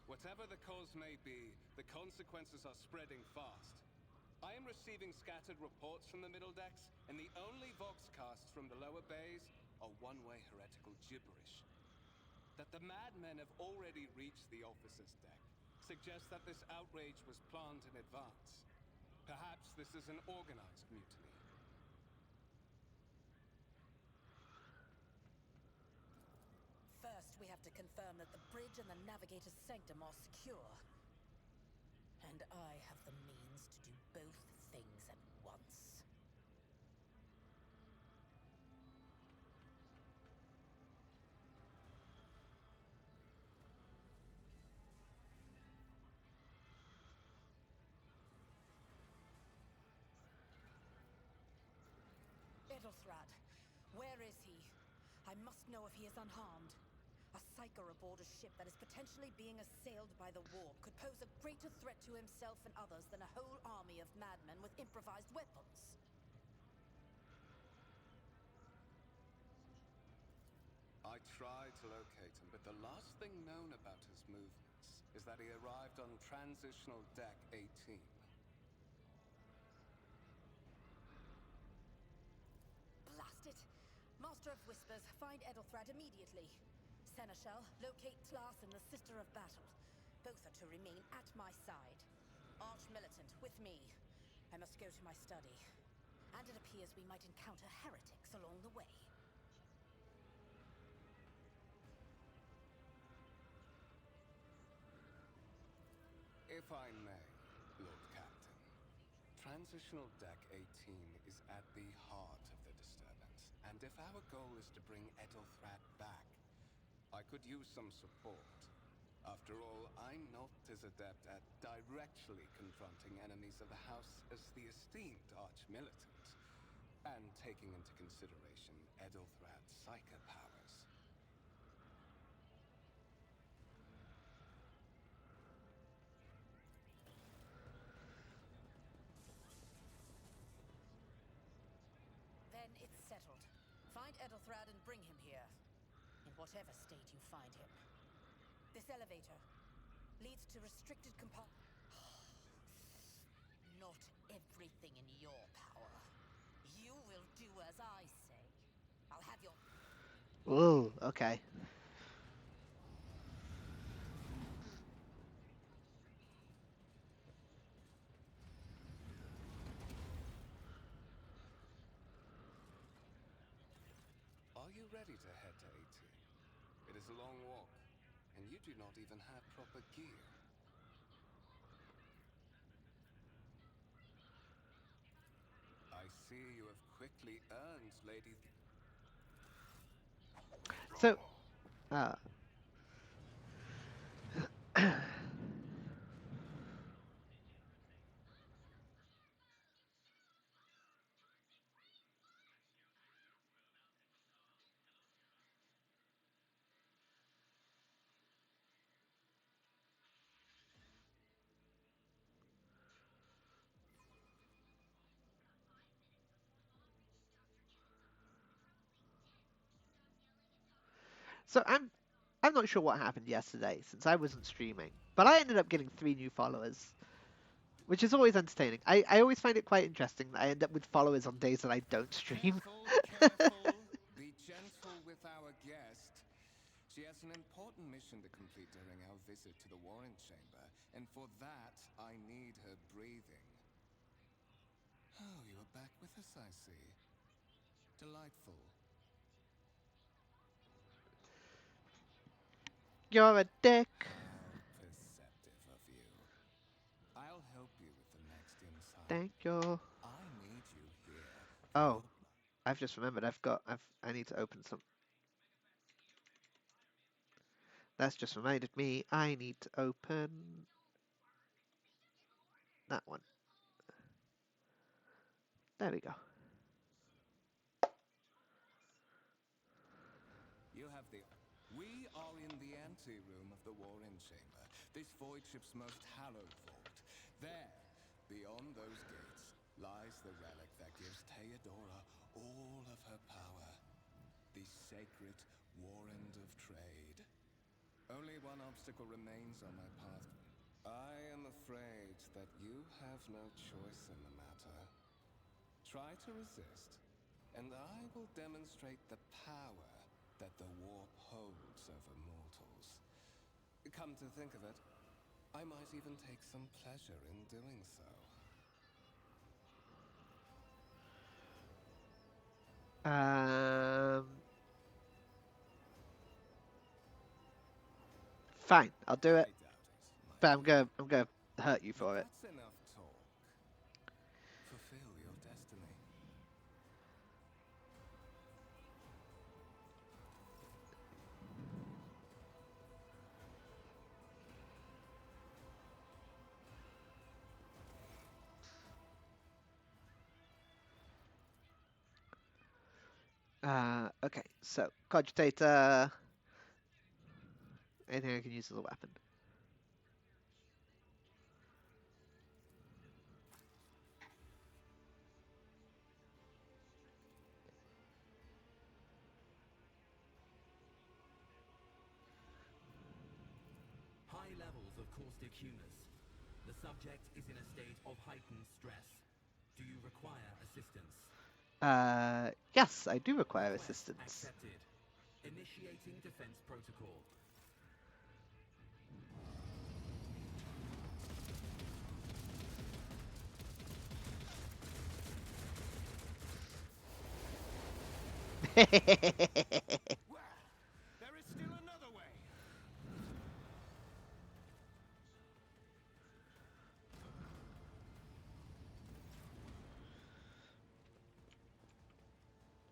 Whatever the cause may be, the consequences are spreading fast. I am receiving scattered reports from the middle decks, and the only voxcasts from the lower bays are one-way heretical gibberish. That the madmen have already reached the officer's deck suggests that this outrage was planned in advance. Perhaps this is an organized mutiny. First, we have to confirm that the bridge and the navigator's sanctum are secure. And I have the means to do both things at once. Edelthrad, where is he? I must know if he is unharmed. A psyker aboard a ship that is potentially being assailed by the warp could pose a greater threat to himself and others than a whole army of madmen with improvised weapons. I tried to locate him, but the last thing known about his movements is that he arrived on transitional deck 18. Blast it! Master of Whispers, find Edelthrad immediately. Seneschal, locate Tlas and the Sister of Battle. Both are to remain at my side. Arch-militant, with me. I must go to my study. And it appears we might encounter heretics along the way. If I may, Lord Captain, transitional deck 18 is at the heart of the disturbance, and if our goal is to bring Edelthrad back, I could use some support. After all, I'm not as adept at directly confronting enemies of the House as the esteemed arch-militant, and taking into consideration Edelthrad's psychic powers. Then it's settled. Find Edelthrad and bring him here. In whatever state you find him. This elevator leads to restricted compartment. Not everything in your power. You will do as I say. I'll have your... Ooh, okay. Are you ready to head to 18? It is a long walk, and you do not even have proper gear. I see you have quickly earned Lady... So, uh, so I'm not sure what happened yesterday since I wasn't streaming, but I ended up getting 3 new followers, which is always entertaining. I always find it quite interesting that I end up with followers on days that I don't stream. Careful, careful. Be gentle with our guest. She has an important mission to complete during our visit to the Warren Chamber, and for that, I need her breathing. Oh, you are back with us, I see. Delightful. You're a dick. How perceptive of you. I'll help you with the next insight. Thank you. I need you here. Oh, I've just remembered. I need to open some. That's just reminded me. I need to open that one. There we go. You have the... We are in the anteroom of the Warren Chamber, this void ship's most hallowed vault. There, beyond those gates, lies the relic that gives Theodora all of her power. The sacred Warrant of Trade. Only one obstacle remains on my path. I am afraid that you have no choice in the matter. Try to resist, and I will demonstrate the power that the warp holds over mortals. Come to think of it, I might even take some pleasure in doing so. Fine, I'll do it. I doubt it, But my dear. I'm gonna hurt you for it. That's enough talk. Fulfill your destiny. Okay, so cogitator. Anything I can use as a weapon. High levels of caustic humus. The subject is in a state of heightened stress. Do you require assistance? Yes, I do require Request assistance. accepted. Initiating defense protocol. Well, there is still another way.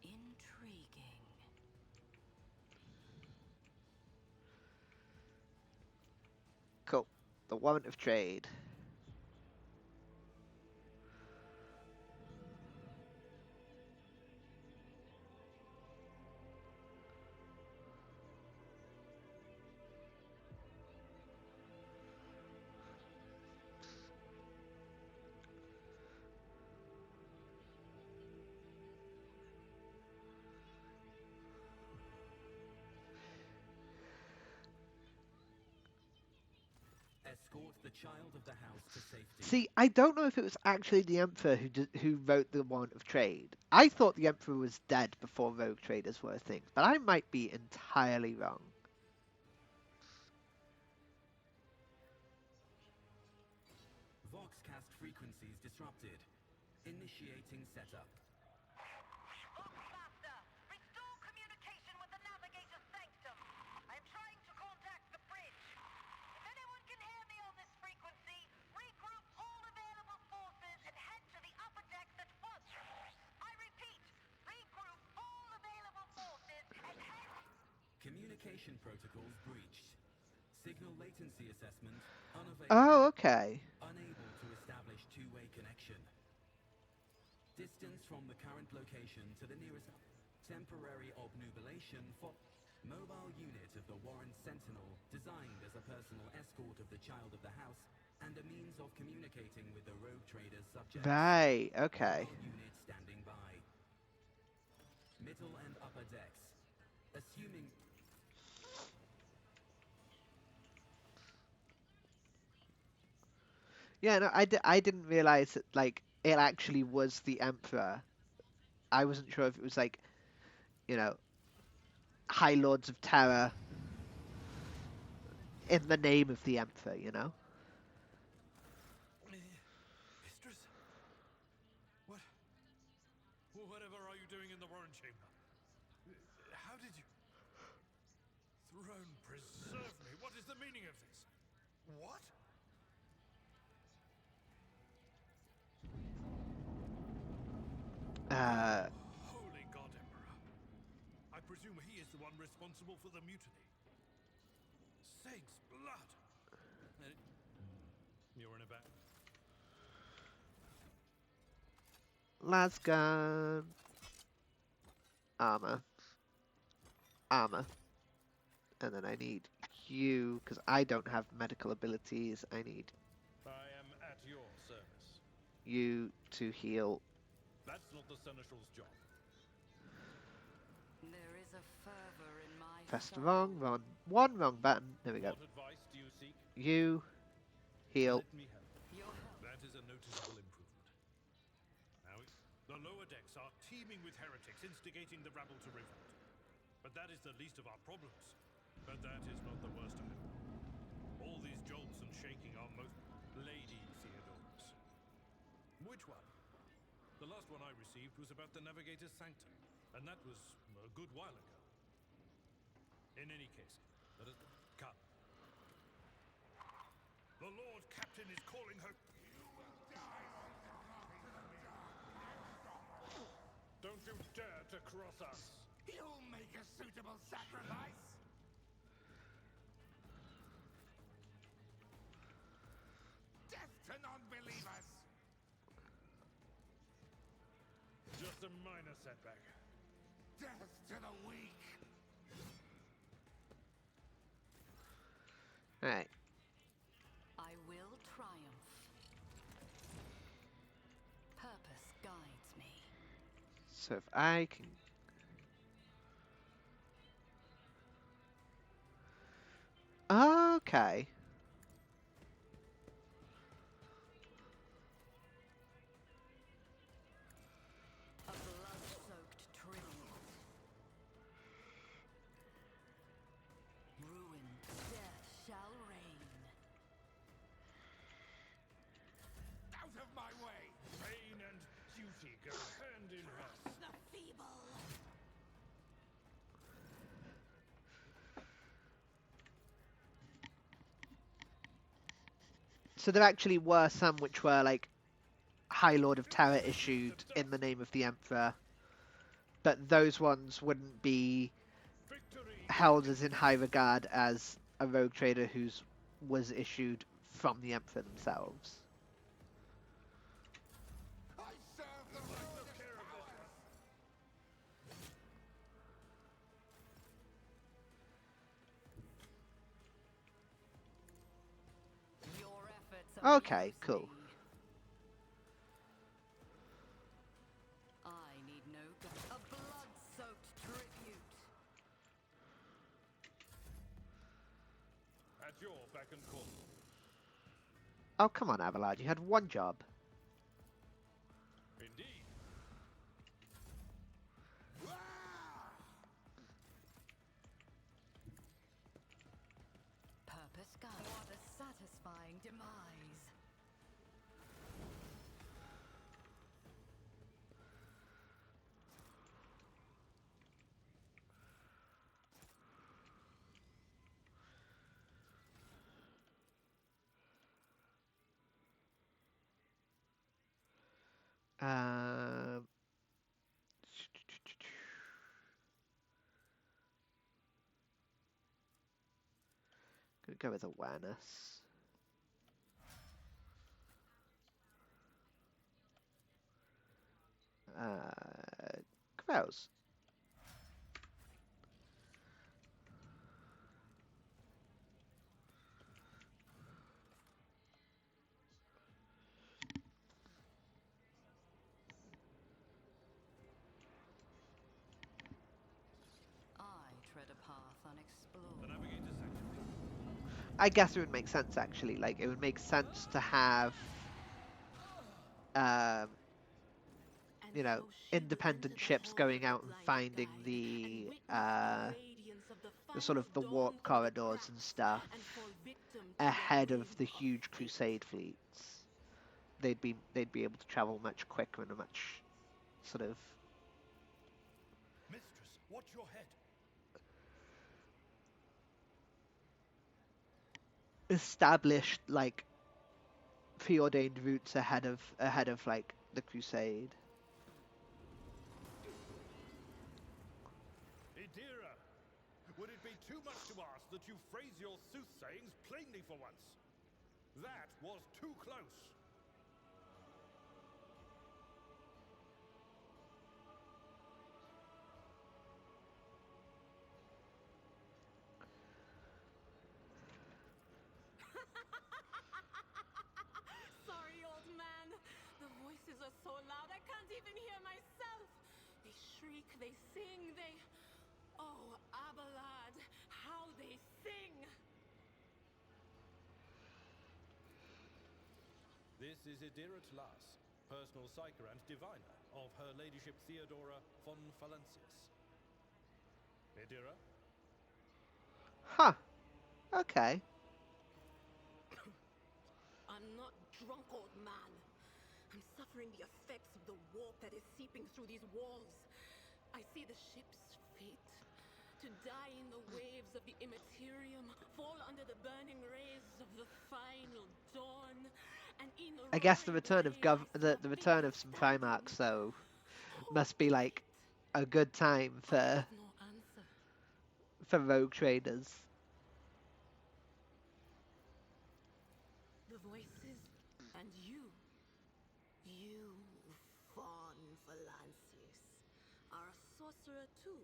Intriguing. Cool. The warrant of trade. escort the child of the house to safety. See, I don't know if it was actually the Emperor who wrote the Warrant of Trade. I thought the Emperor was dead before rogue traders were a thing, but I might be entirely wrong. Voxcast frequencies disrupted. Initiating setup. Master, restore communication with the navigator's sanctum. I am trying to contact the bridge. If anyone can hear me on this frequency, regroup all available forces and head to the upper decks at once. I repeat, regroup all available forces and head... Communication protocols breached. Signal latency assessment unavailable. Oh, okay. Unable to establish two-way connection. Distance from the current location to the nearest temporary obnubilation for mobile unit of the Warren Sentinel, designed as a personal escort of the child of the house and a means of communicating with the rogue trader's subject. Right, okay. Mobile unit standing by. Middle and upper decks. Assuming Yeah, no, I didn't realize that, like, it actually was the Emperor. I wasn't sure if it was, like, you know, High Lords of Terror in the name of the Emperor, you know? Mistress? Whatever are you doing in the Warren Chamber? How did you... Throne preserve me. What is the meaning of this? What? Holy God, Emperor. I presume he is the one responsible for the mutiny. Saints' blood. You're in a bad... Lasgun. Armor. Armor. And then I need you, because I don't have medical abilities. I need I am at your service. you to heal. That's not the Seneschal's job. There is a fervor in my Press the soul. one wrong button. There we go. What advice do you seek? You heal. Let me help. Your help. That is a noticeable improvement. Now, the lower decks are teeming with heretics instigating the rabble to revolt. But that is the least of our problems. But that is not the worst of it. All these jolts and shaking are most Lady Theodora's. Which one? The last one I received was about the Navigator's Sanctum, and that was a good while ago. In any case, let us come. The Lord Captain is calling her. Don't you dare to cross us! You'll make a suitable sacrifice. Death to non-believers. Just a minor setback. Death to the weak. Alright. I will triumph. Purpose guides me. So if I can... Okay. A blood-soaked tribute. Ruin, death shall reign. Out of my way. Pain and duty go hand in hand. The feeble. So there actually were some which were like High Lord of Terror issued in the name of the Emperor, but those ones wouldn't be Victory! held as in high regard as a rogue trader whose was issued from the Emperor themselves. I serve the Lord of Care of this. Your efforts amuse Okay, cool. me. I need no gun. A blood-soaked tribute. At your beck and call. Oh, come on, Avalard. You had one job. Indeed. Purpose gone. What a satisfying demise. Um, gonna go with awareness. Gross. I tread a path The unexplored. navigator's sanctuary. I guess it would make sense actually. Like it would make sense to have, um, And you know, so she would enter independent the ships halls going of out the and blind finding guide and the witness radiance of the sort of finest the dawn warp through the corridors and cracks stuff and fall victim to ahead the of whim the of huge fate. crusade fleets. They'd be able to travel much quicker and a much sort of Mistress, watch your head. established like preordained routes ahead of like the crusade. Idira, would it be too much to ask that you phrase your soothsayings plainly for once? That was too close. Sorry, old man. The voices are so loud I can't even hear myself. They shriek, they sing, they... Oh, Abelard, how they sing! This is Idira Tlas, personal psyker and diviner of Her Ladyship Theodora von Valancius. Idira? Huh. Okay. I'm not drunk, old man. I'm suffering the effects of the warp that is seeping through these walls. I see the ship's fate. To die in the waves of the immaterium, fall under the burning rays of the final dawn, and in the I guess the roaring return of blaze I see the a return figure of some standing. Primarchs, so Who must be is like it? a good time I have no answer. for rogue traders. The voices and you, Von Valancius, are a sorcerer too.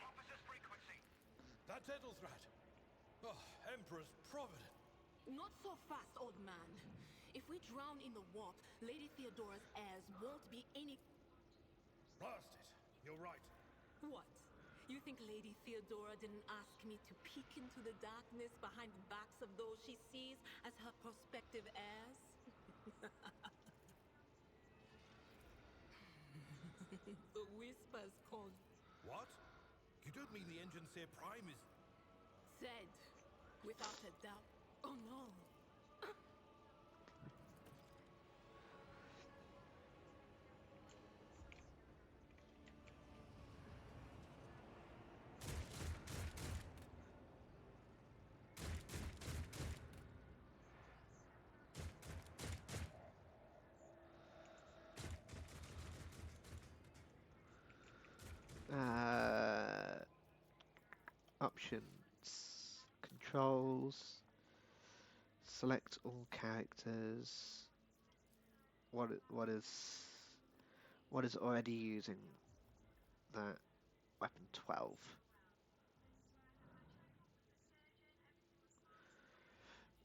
Officer's frequency. That's Edelthrat. Oh, Emperor's Providence. Not so fast, old man. If we drown in the warp, Lady Theodora's heirs won't be any... Blast it. You're right. What? You think Lady Theodora didn't ask me to peek into the darkness behind the backs of those she sees as her prospective heirs? The whispers called. What? You don't mean the Engineer Prime is... Said, without a doubt. Oh no. Options, controls, select all characters. What is already using that weapon 12?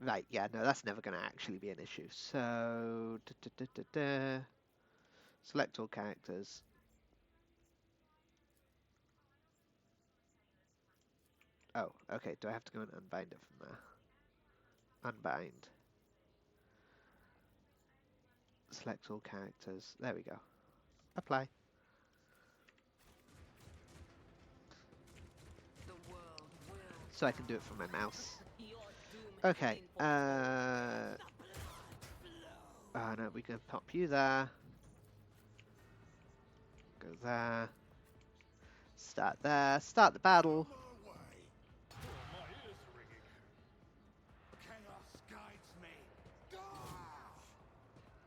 Right, yeah, no, that's never going to actually be an issue. So, select all characters. Oh, okay. Do I have to go and unbind it from there? Unbind. Select all characters. There we go. Apply. So I can do it from my mouse. Okay. Oh no, we can pop you there. Go there. Start there. Start the battle.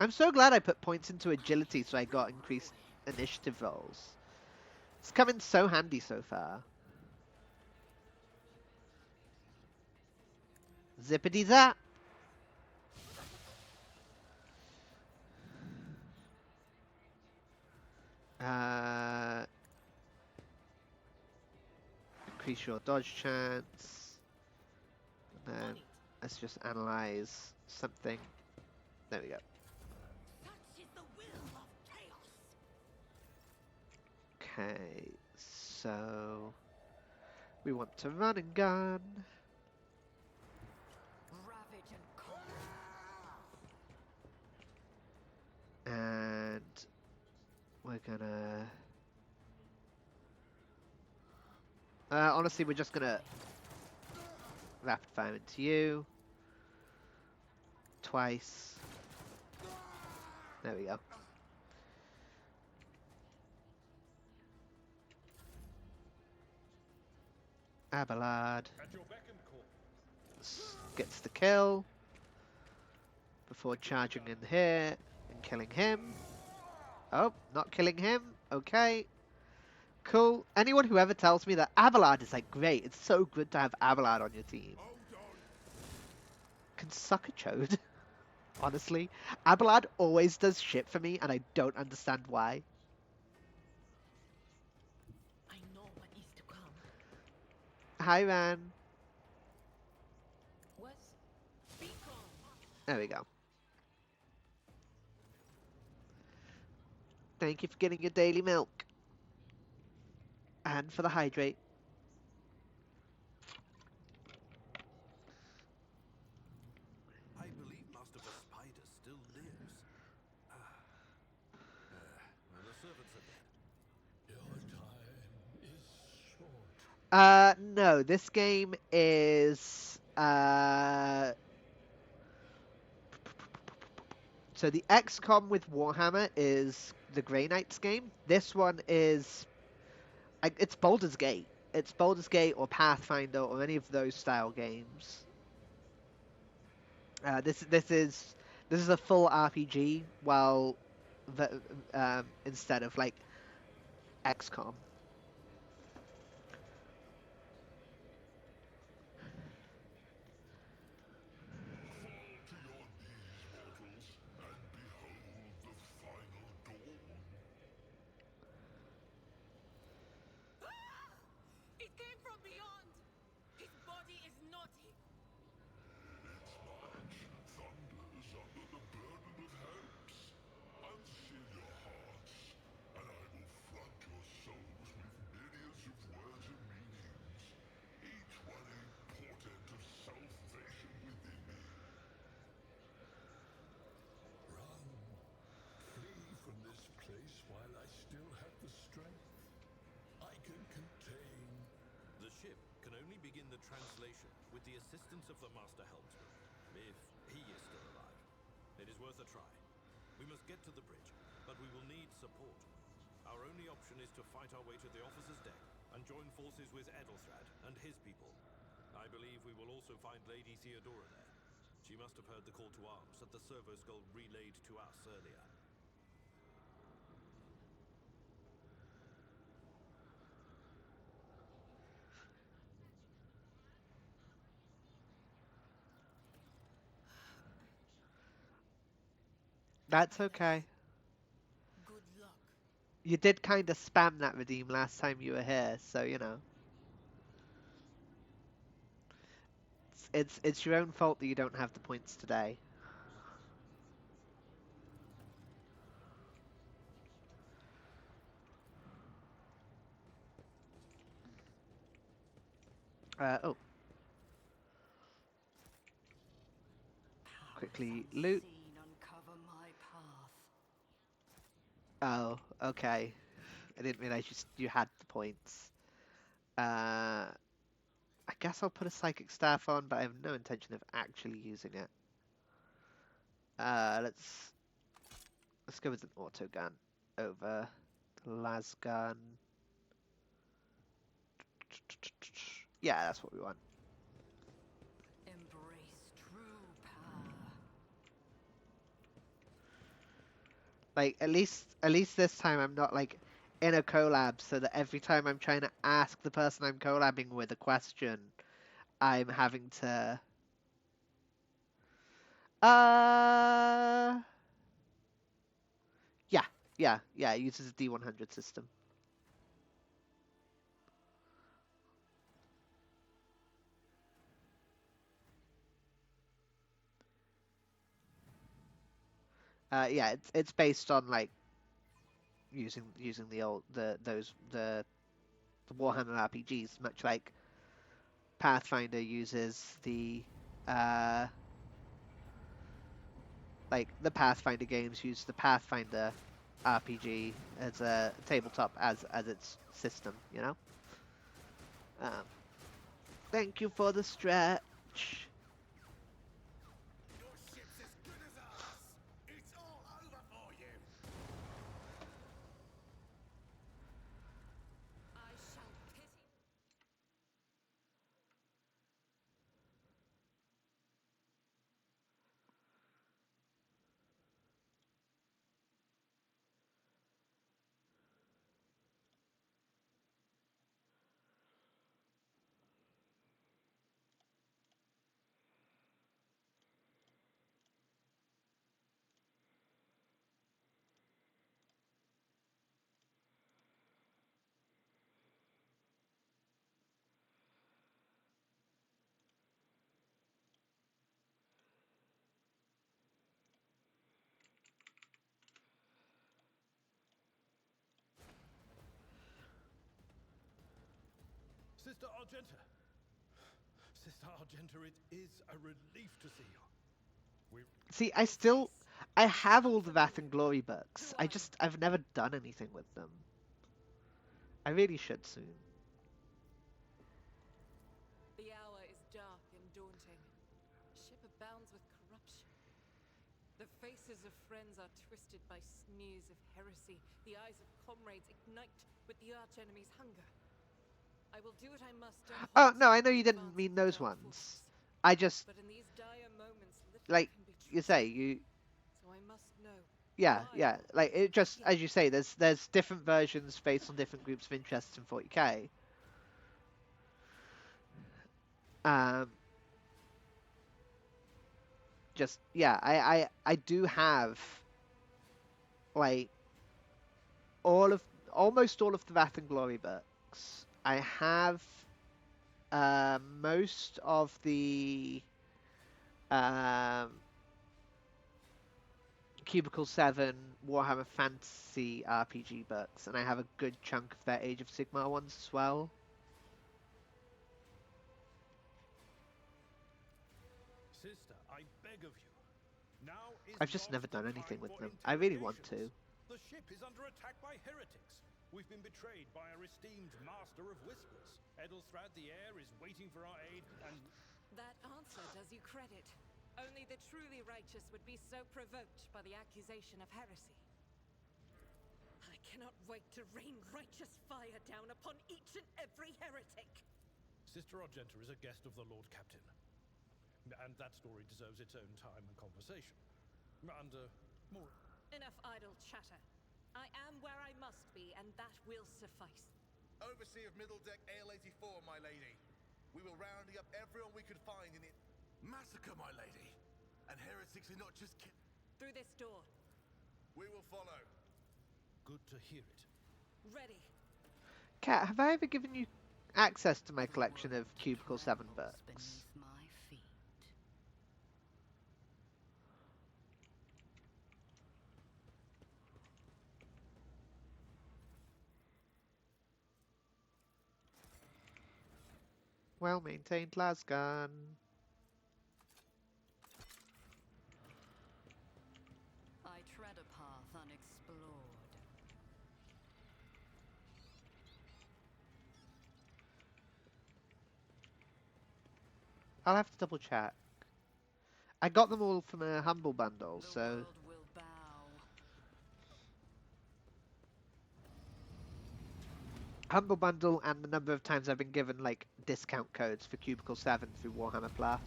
I'm so glad I put points into agility so I got increased initiative rolls. It's come in so handy so far. Zippity zap! Increase your dodge chance. And then let's just analyze something. There we go. Okay, so we want to run and gun. And we're gonna... honestly, we're just gonna rapid fire into you. Twice. There we go. Abelard gets the kill before charging in here and killing him. Oh, not killing him. Okay. Cool. Anyone who ever tells me that Abelard is like great, it's so good to have Abelard on your team, can suck a chode. Honestly, Abelard always does shit for me and I don't understand why. I know what is to come. Hi, Ran. What's There we go. Thank you for getting your daily milk. And for the hydrate. I believe Master Spider still lives. The servants are dead. Your time is short. No, this game is, so the XCOM with Warhammer is the Grey Knights game. This one is, it's Baldur's Gate. It's Baldur's Gate or Pathfinder or any of those style games. This is a full RPG, while instead of like XCOM. It came from beyond. His body is not here. Flee from this place while I still have the strength. I can contain. The ship can only begin the translation with the assistance of the Master Helmsman, if he is still alive. It is worth a try. We must get to the bridge, but we will need support. Our only option is to fight our way to the officer's deck and join forces with Edelthrad and his people. I believe we will also find Lady Theodora there. She must have heard the call to arms that the servo skull relayed to us earlier. That's okay. Good luck. You did kind of spam that redeem last time you were here, so you know. It's your own fault that you don't have the points today. Oh. quickly loot. Oh, okay. I didn't realize you had the points. I guess I'll put a psychic staff on, but I have no intention of actually using it. Let's go with an auto gun over the las gun. Yeah, that's what we want. Embrace true power. Like at least this time I'm not like in a collab, so that every time I'm trying to ask the person I'm collabing with a question, I'm having to. Yeah. It uses a D100 system. Yeah, it's based on like using the Warhammer RPGs, much like Pathfinder uses the like the Pathfinder games use the Pathfinder RPG as a tabletop as its system, you know. Thank you for the stretch. Your ship's as good as ours. It's all over for you. I shall pity. Sister Argenta! Sister Argenta, it is a relief to see you. See, I have all the Wrath and Glory books. I've never done anything with them. I really should soon. The hour is dark and daunting. The ship abounds with corruption. The faces of friends are twisted by sneers of heresy. The eyes of comrades ignite with the archenemy's hunger. I will do what I must. Oh no, I know you didn't mean those ones. I just But in these dire moments, little like can be you say you. so I must know. Yeah. Like it just as you say, there's different versions based on different groups of interests in 40k. Just yeah, I do have like almost all of the Wrath and Glory books. I have most of the Cubicle 7 Warhammer Fantasy RPG books, and I have a good chunk of their Age of Sigmar ones as well. Sister, I beg of you. Now is I've just not never the done anything time with for them. I really want to. interrogations. The ship is under attack by heretics. We've been betrayed by our esteemed master of whispers. Edelstrad the heir is waiting for our aid, and That answer does you credit. Only the truly righteous would be so provoked by the accusation of heresy. I cannot wait to rain righteous fire down upon each and every heretic. Sister Argenta is a guest of the Lord Captain. And that story deserves its own time and conversation. And, more... Enough idle chatter. I am where I must be, and that will suffice. Overseer of Middle Deck Ale 84, my lady. We will rounding up everyone we could find in it. Massacre, my lady. And heretics are not just Through this door. We will follow. Good to hear it. Ready. Kat, have I ever given you access to my collection of Cubicle 7 books? Well-maintained lasgun. I'll have to double check. I got them all from a Humble Bundle, The so... world will bow. Humble Bundle and the number of times I've been given, like, discount codes for Cubicle 7 through Warhammer Plus.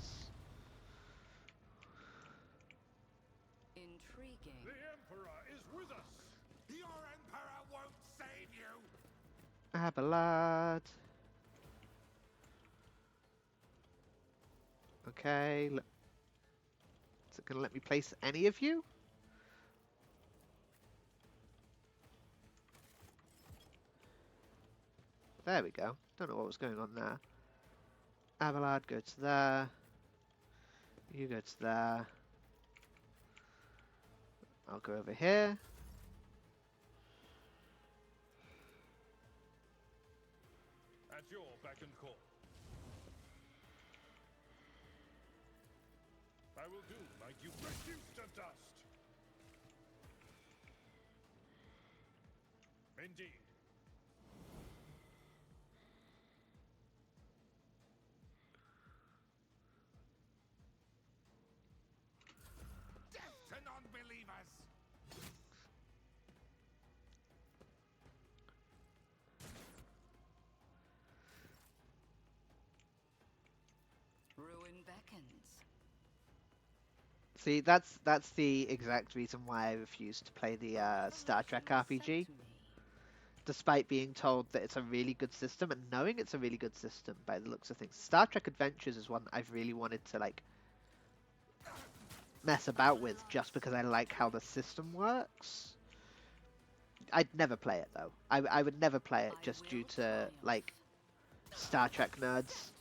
Intriguing. The Emperor is with us! Your Emperor won't save you! Abelard. Okay. Is it going to let me place any of you? There we go. Don't know what was going on there. Abelard, go to there. You go to there. I'll go over here. At your beck and call. I will do like you reduced to dust. Indeed. Death to non-believers! Ruin beckons. See, that's the exact reason why I refuse to play the Star Trek RPG. Despite being told that it's a really good system and knowing it's a really good system by the looks of things. Star Trek Adventures is one that I've really wanted to like mess about with just because I like how the system works. I'd never play it though. I would never play it just due to like Star Trek nerds.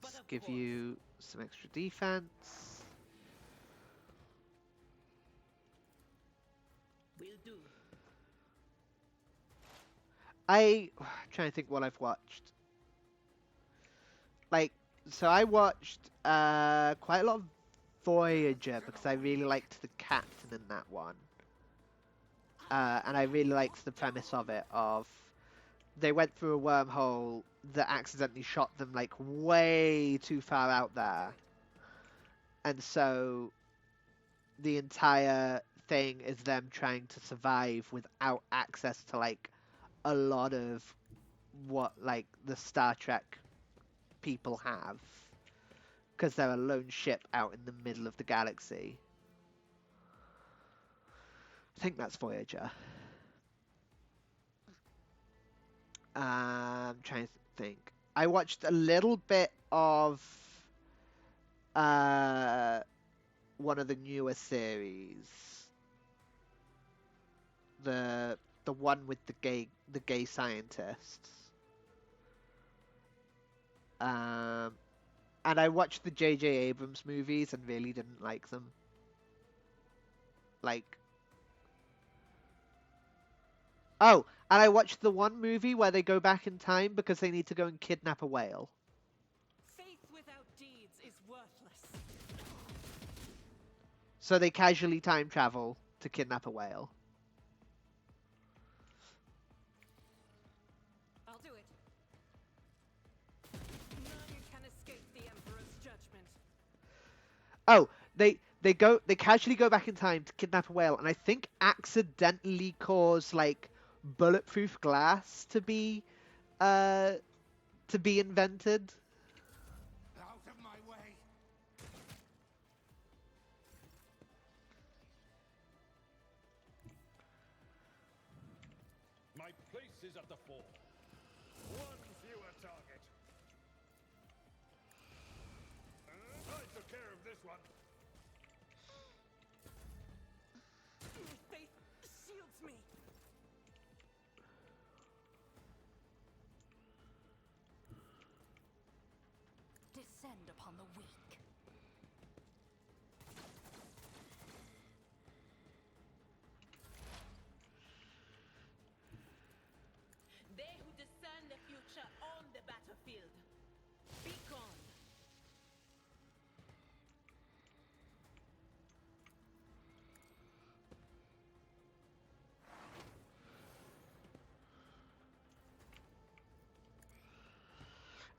Let's give you some extra defense. Will do. I'm trying to think what I've watched. Like, so I watched quite a lot of Voyager because I really liked the captain in that one. And I really liked the premise of it, of they went through a wormhole that accidentally shot them like way too far out there. And so the entire thing is them trying to survive without access to like a lot of what like the Star Trek people have, because they're a lone ship out in the middle of the galaxy. I think that's Voyager. I'm trying to think. I watched a little bit of one of the newer series, the one with the gay scientists. And I watched the J.J. Abrams movies and really didn't like them. Like, oh, and I watched the one movie where they go back in time because they need to go and kidnap a whale. Faith without deeds is worthless. So they casually time travel to kidnap a whale. I'll do it. None can escape the Emperor's judgment. Oh, they casually go back in time to kidnap a whale, and I think accidentally cause like bulletproof glass to be invented. Out of my way! My place is at the fore. One fewer target. I took care of this one. Faith shields me. Descend upon the weak.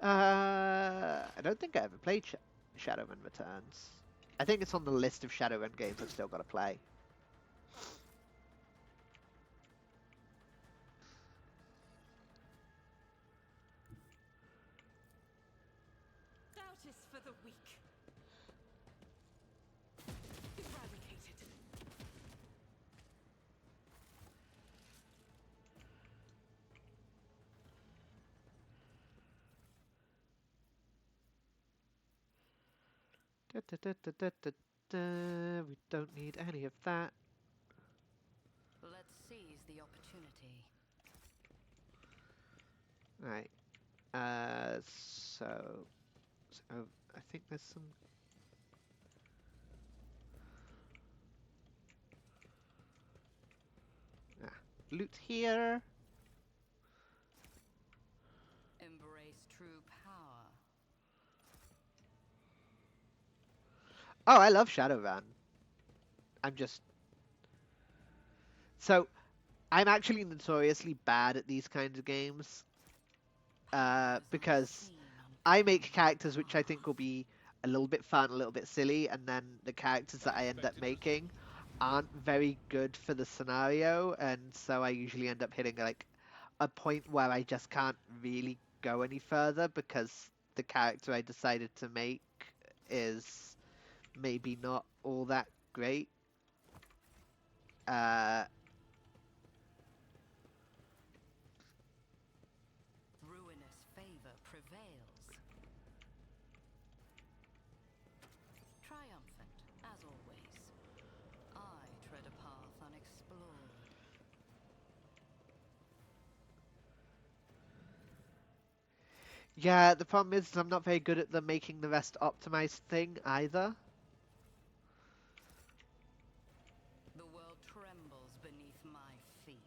I don't think I ever played Shadowrun Returns. I think it's on the list of Shadowrun games I've still got to play. Doubt is for the weak. Eradicated. We don't need any of that. Let's seize the opportunity. Right. So I think there's some. Loot here. Embrace true power. Oh, I love Shadowrun. I'm just. So, I'm actually notoriously bad at these kinds of games. Because I make characters which I think will be a little bit fun, a little bit silly, and then the characters that I end up making aren't very good for the scenario, and so I usually end up hitting like a point where I just can't really go any further because the character I decided to make is maybe not all that great. Ruinous favor prevails. Triumphant, as always. I tread a path unexplored. Yeah, the problem is I'm not very good at the making the rest optimized thing either. The world trembles beneath my feet.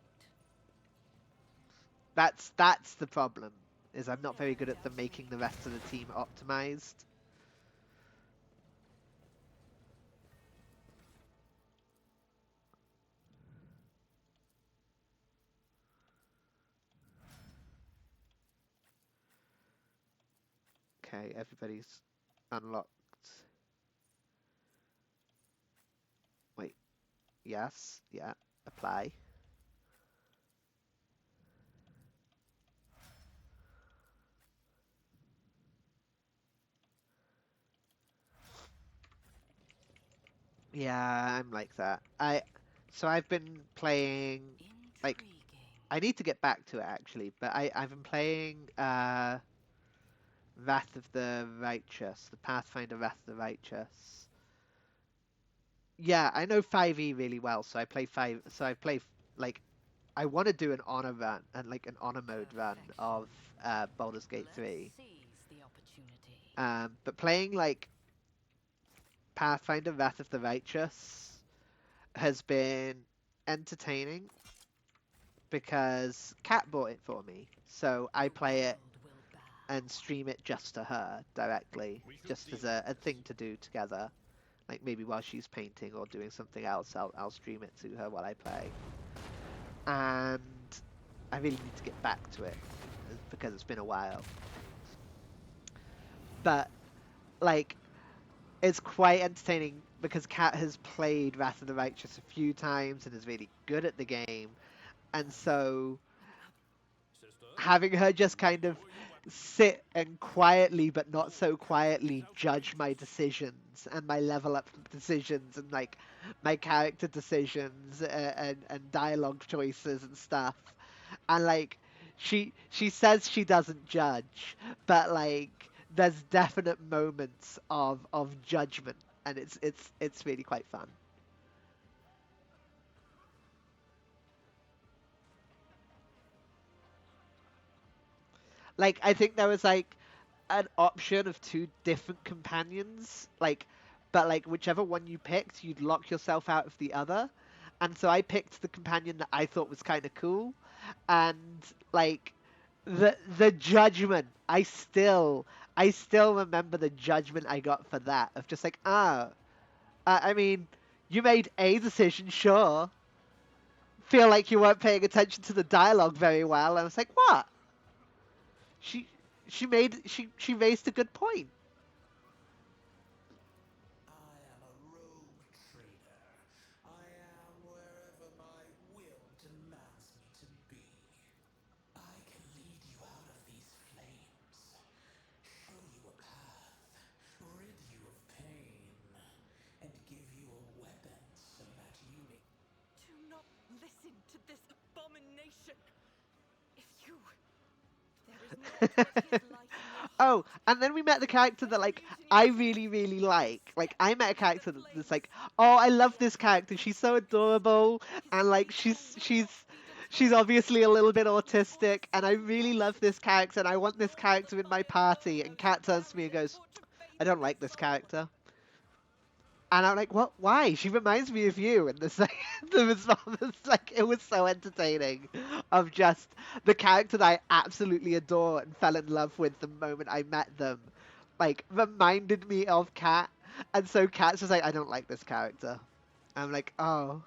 That's the problem. Is I'm not very good at the making the rest of the team optimized. Okay, everybody's unlocked. Wait, yes, yeah, apply. Yeah, I'm like that. So I've been playing like Intriguing. I need to get back to it actually, but I've been playing Wrath of the Righteous, the Pathfinder Wrath of the Righteous. Yeah, I know 5e really well, so I play 5 so I play like I want to do an honor run and like an honor mode run of Baldur's Gate 3. Let's seize the opportunity. But playing like Pathfinder Wrath of the Righteous has been entertaining because Kat bought it for me. So I play it and stream it just to her directly, just as a thing to do together. Like maybe while she's painting or doing something else, I'll stream it to her while I play. And I really need to get back to it because it's been a while. But like it's quite entertaining because Kat has played Wrath of the Righteous a few times and is really good at the game. And so having her just kind of sit and quietly but not so quietly judge my decisions and my level up decisions and like my character decisions and dialogue choices and stuff, and like she says she doesn't judge, but like there's definite moments of judgment, and it's really quite fun. Like I think there was like an option of two different companions, like, but like whichever one you picked, you'd lock yourself out of the other. And so I picked the companion that I thought was kind of cool, and like the judgment, I still remember the judgment I got for that of just like I mean, you made a decision, sure. Feel like you weren't paying attention to the dialogue very well, and I was like, what? She she raised a good point. I am a rogue trader. I am wherever my will demands me to be. I can lead you out of these flames, show you a path, rid you of pain, and give you a weapon so that you may... Do not listen to this abomination. If you... There is naught but his light in your Oh, heart. and then we met the character that like I really really like. Like I met a character that's like, oh, I love this character. She's so adorable, and like she's obviously a little bit autistic, and I really love this character, and I want this character in my party. And Kat turns to me and goes, I don't like this character. And I'm like, what? Why? She reminds me of you. And the response, like, it was so entertaining. Of just the character that I absolutely adore and fell in love with the moment I met them, like, reminded me of Kat. And so Kat's just like, I don't like this character. I'm like, oh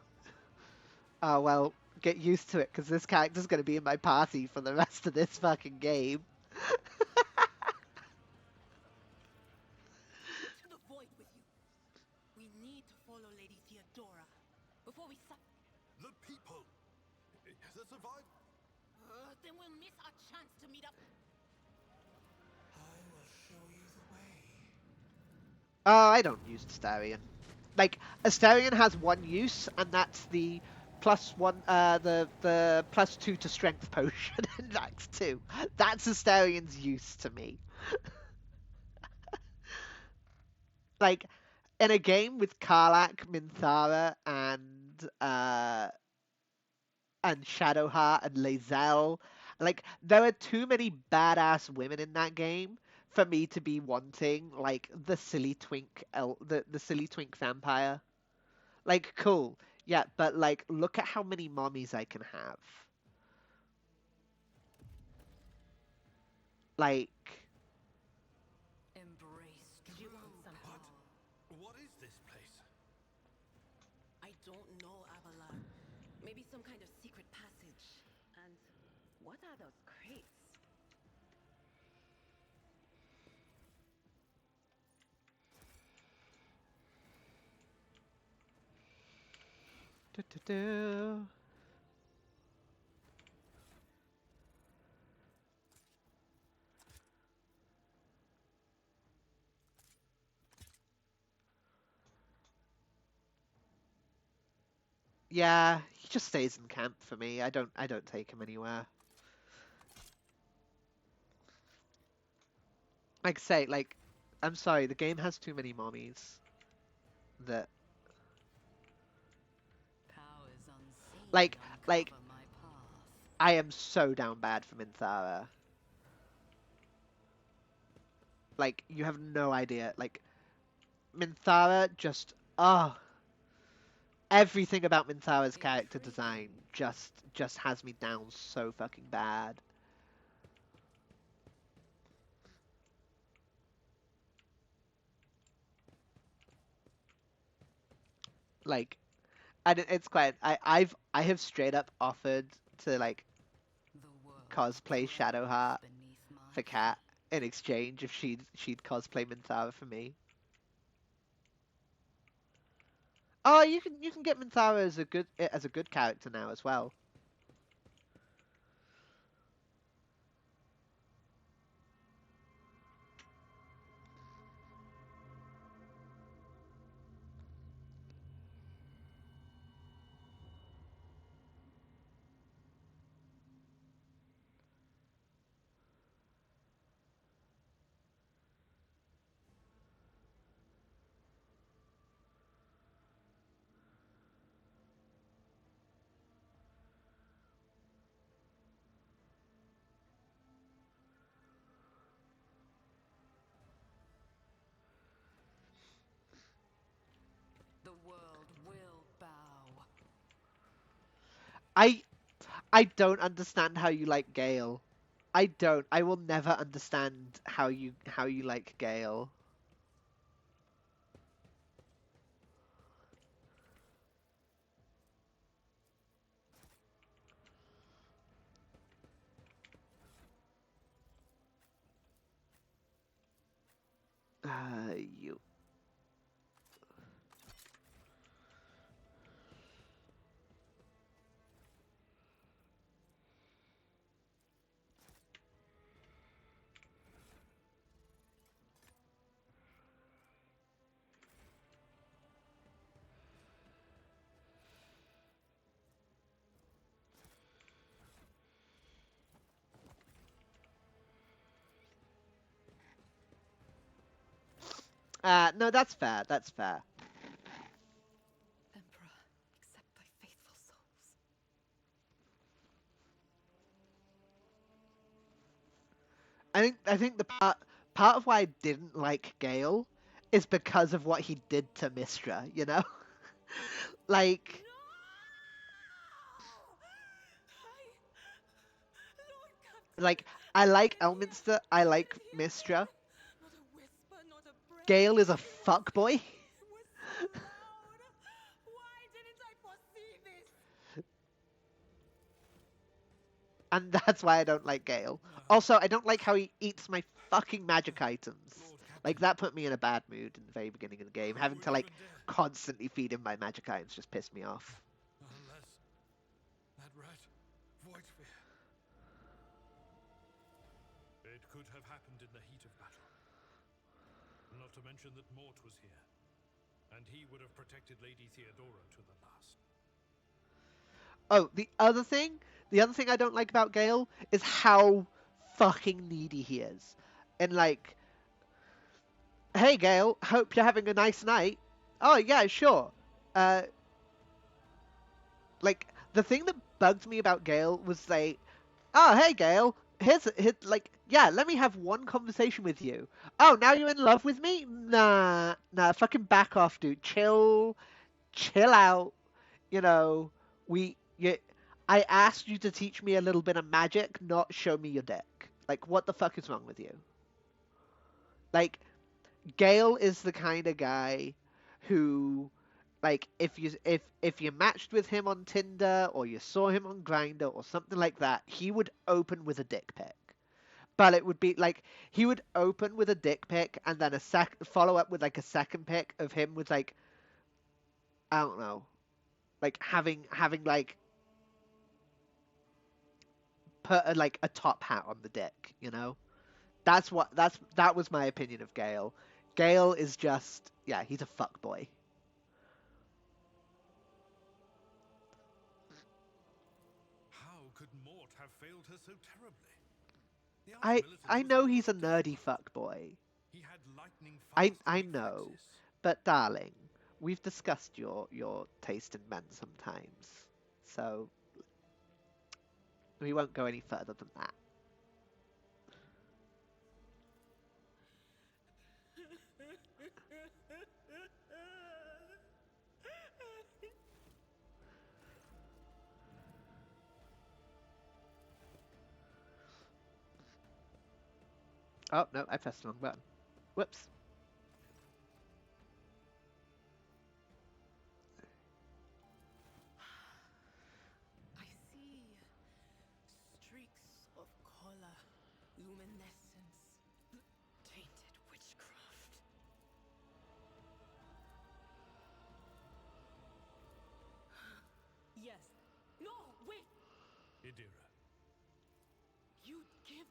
well, get used to it because this character's gonna be in my party for the rest of this fucking game. To the void with you. We need to follow Lady Theodora before we The people! The survive... then we'll miss our chance to meet up. I will show you the way. Oh, I don't use Astarion. Like, Astarion has one use, and that's the +1, the +2 to strength potion in Max 2. That's Astarion's use to me. Like, in a game with Karlach, Minthara, and Shadowheart and Lae'zel, like, there are too many badass women in that game for me to be wanting like the silly twink the silly twink vampire. Like, cool. Yeah, but like, look at how many mommies I can have. Like, Embrace. Do you want some power? What is this place? I don't know, Abelard. Maybe some kind of secret passage. And what are those crates? do. Yeah, he just stays in camp for me. I don't take him anywhere. Like I say, like, I'm sorry, the game has too many mommies. That Powers unseen like uncover my path. I am so down bad for Minthara. Like, you have no idea. Like, Minthara just everything about Minthara's character design just has me down so fucking bad. Like, and it's quite I have straight up offered to like cosplay Shadowheart for Kat in exchange if she'd cosplay Minthara for me. Oh, you can get Minthara as a good character now as well. The world will bow. I I don't understand how you like Gale. I don't. I will never understand how you like Gale. You. No, that's fair. That's fair. Emperor, accept thy faithful souls. I think the part of why I didn't like Gale is because of what he did to Mistra. You know, like No! Lord Captain, like I like hear me! Elminster. I like Hear Mistra. me! Not a whisper, not a breath. Gale is a It was fuckboy. so loud. Why didn't I foresee this? And that's why I don't like Gale. Also, I don't like how he eats my fucking magic items. Lord Like, Captain, that put me in a bad mood in the very beginning of the game. who Having would to, like, even dare? constantly feed him my magic items just pissed me off. Unless that rat, Voidsphere. It could have happened in the heat of battle. Not to mention that Mort was here, and he would have protected Lady Theodora to the last. Oh, the other thing I don't like about Gale is how fucking needy he is. And, like, hey, Gale, hope you're having a nice night. Oh, yeah, sure. Uh, like, the thing that bugged me about Gale was, like, oh, hey, Gail. Like, yeah, let me have one conversation with you. Oh, now you're in love with me? Nah, fucking back off, dude. Chill out. You know, I asked you to teach me a little bit of magic, not show me your dick. Like, what the fuck is wrong with you? Like, Gale is the kind of guy who, like, if you matched with him on Tinder or you saw him on Grindr or something like that, he would open with a dick pic. But it would be like he would open with a dick pic and then follow up with like a second pic of him with like, I don't know, like having like put like a top hat on the dick, you know? That was my opinion of Gale. Gale is just, yeah, he's a fuck boy. How could Mort have failed her so terribly? The I Archmilitant I was know he's a devoted to nerdy fight. fuck boy. He had lightning I fast I know, reflexes. but darling, we've discussed your taste in men sometimes, so we won't go any further than that. Oh no, I pressed the wrong button. Whoops. I see streaks of color, luminescence, tainted witchcraft. Yes. No, wait. Idira, You give.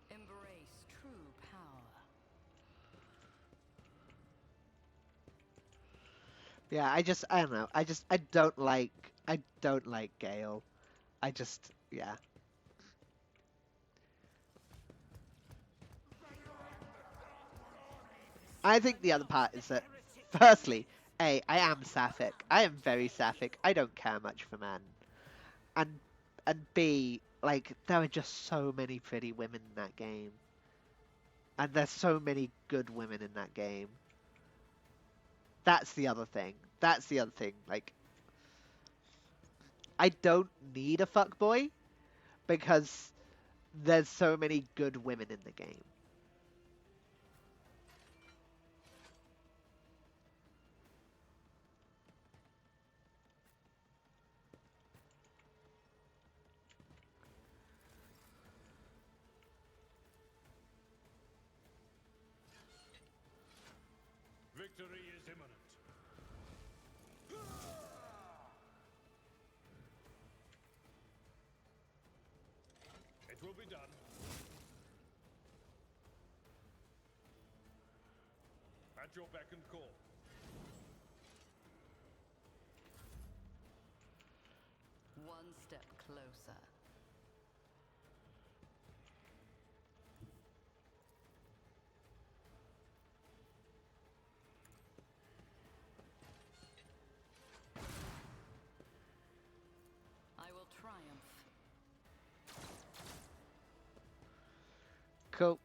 Embrace true power. Yeah, I don't know. I don't like Gale. Yeah. I think the other part is that, firstly, A, I am sapphic. I am very sapphic. I don't care much for men. And B, like, there are just so many pretty women in that game. And there's so many good women in that game. That's the other thing. Like, I don't need a fuckboy because there's so many good women in the game. Victory is imminent. It will be done. At your beck and call. One step closer. I will triumph. Cool.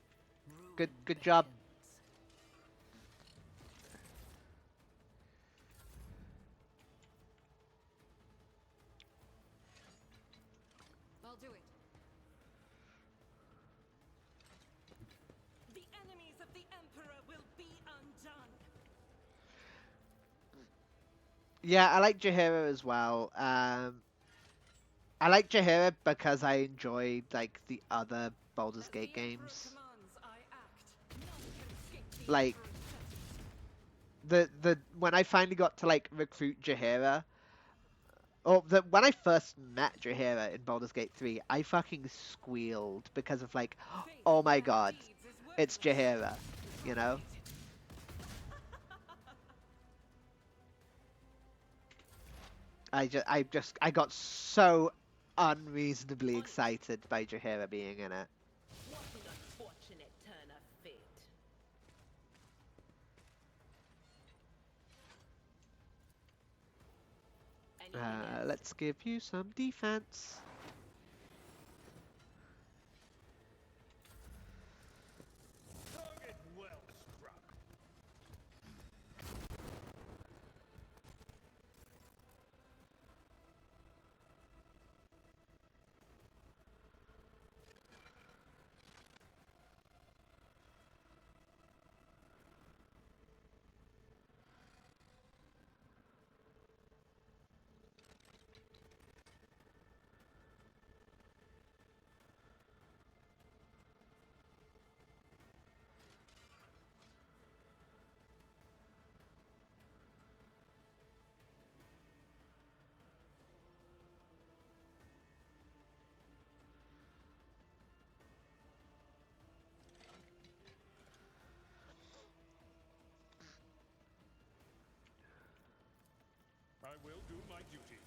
Ruin Good job. beckons. I'll do it. The enemies of the Emperor will be undone. Yeah, I like Jaheira as well. I like Jaheira because I enjoyed like the other Baldur's As Gate the Emperor games. commands, I act. None can escape the Like Emperor's justice. the when I finally got to like recruit Jaheira, or when I first met Jaheira in Baldur's Gate 3, I fucking squealed because of like, Faith oh my without god, deeds is it's worthless. Jaheira, you know? I got so unreasonably excited by Jaheira being in it. What an unfortunate turn of fate. Anything else? Let's give you some defense. Target well struck. I will do my duty.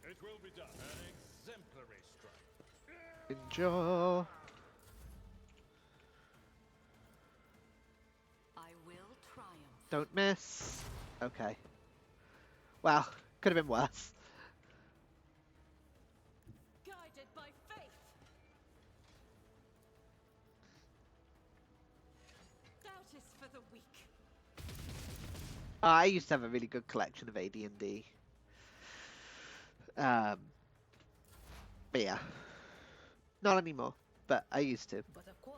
It will be done. An exemplary strike. Enjoy. I will triumph. Don't miss. Okay. Well, could have been worse. Guided by faith. Doubt is for the weak. I used to have a really good collection of AD&D. But yeah. Not anymore, but I used to. But of course,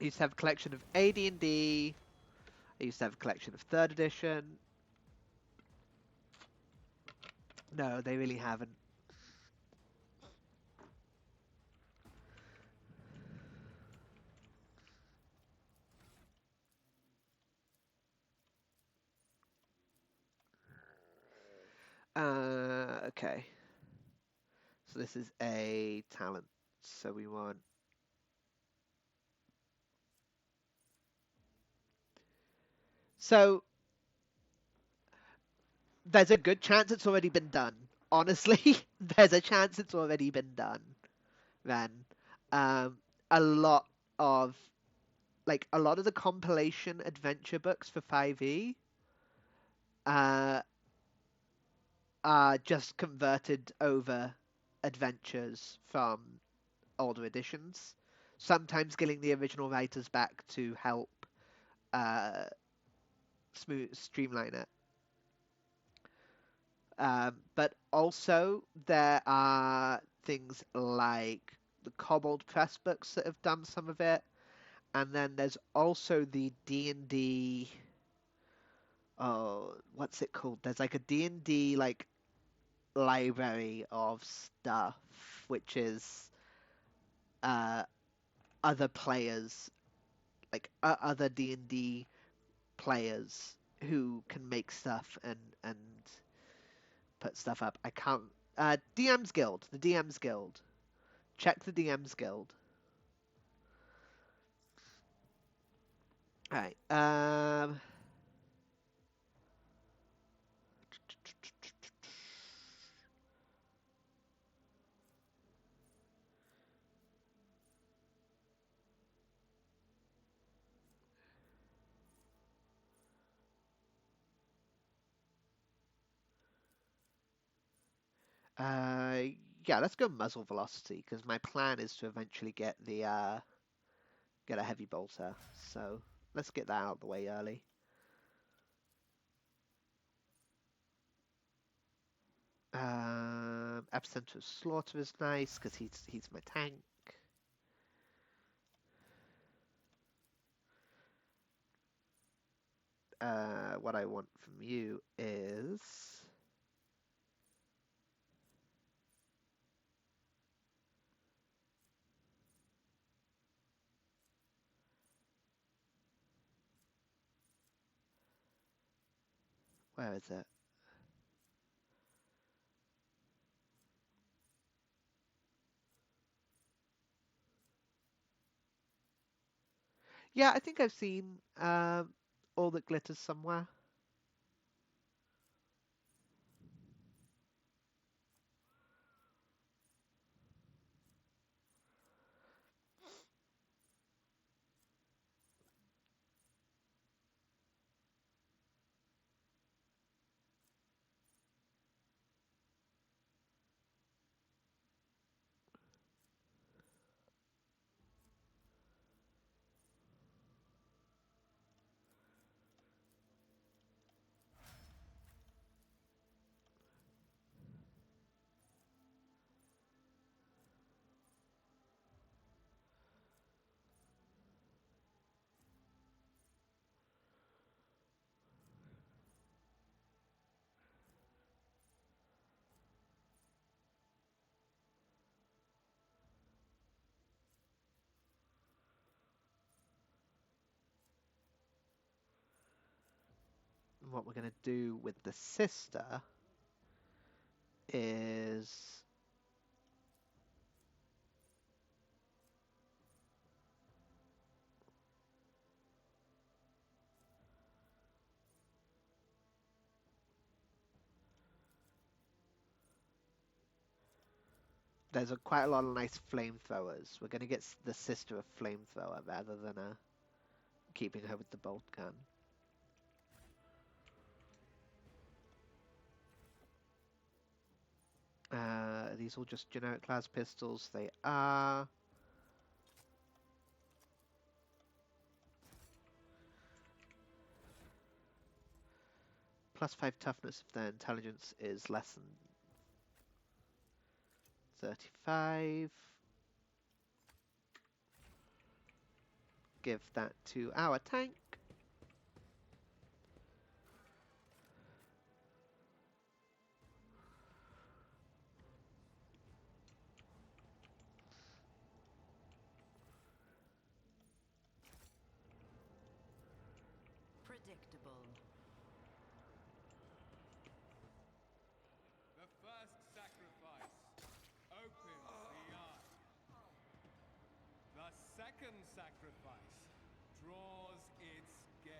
I used to have a collection of AD&D. I used to have a collection of 3rd edition. No, they really haven't. Okay. So this is a talent. So we want... So there's a good chance it's already been done. Honestly, there's a chance it's already been done. Then, a lot of a lot of the compilation adventure books for 5e uh, are just converted over adventures from older editions. Sometimes getting the original writers back to help uh, streamline it. But also there are things like the Kobold Press books that have done some of it, and then there's also the D&D. Oh, what's it called? There's like a D&D like library of stuff, which is other players, like other D&D players who can make stuff and put stuff up. I can't. DM's Guild. The DM's Guild. Check the DM's Guild. All right. Yeah, let's go muzzle velocity because my plan is to eventually get the get a heavy bolter. So let's get that out of the way early. Epicenter of Slaughter is nice because he's my tank. What I want from you is where is it? Yeah, I think I've seen All That Glitters somewhere. What we're going to do with the sister is there's quite a lot of nice flamethrowers. We're going to get the sister a flamethrower rather than keeping her with the bolt gun. Are these all just generic class pistols? They are. +5 toughness if their intelligence is less than 35. Give that to our tank. Predictable. The first sacrifice opens the eye. The second sacrifice draws its gaze.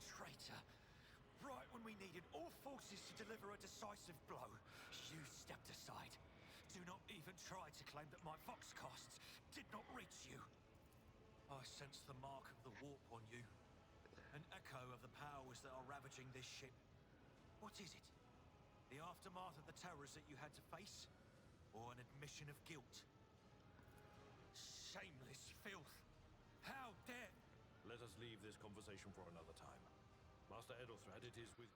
Traitor! Right when we needed all forces to deliver a decisive blow, you stepped aside. Do not even try to claim that my voxcasts did not reach you. I sense the mark of the warp on you. An echo of the powers that are ravaging this ship. What is it? The aftermath of the terrors that you had to face? Or an admission of guilt? Shameless filth! How dare... Let us leave this conversation for another time. Master Edelstrad, it is with...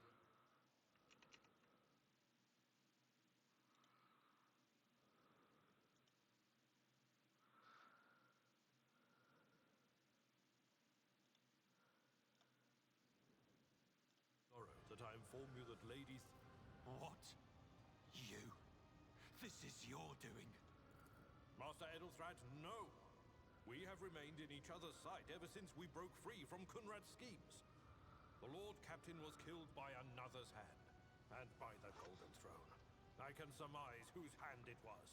inform you that ladies... What? You? This is your doing. Master Edelstrad, no! We have remained in each other's sight ever since we broke free from Kunrad's schemes. The Lord Captain was killed by another's hand, and by the Golden Throne. I can surmise whose hand it was.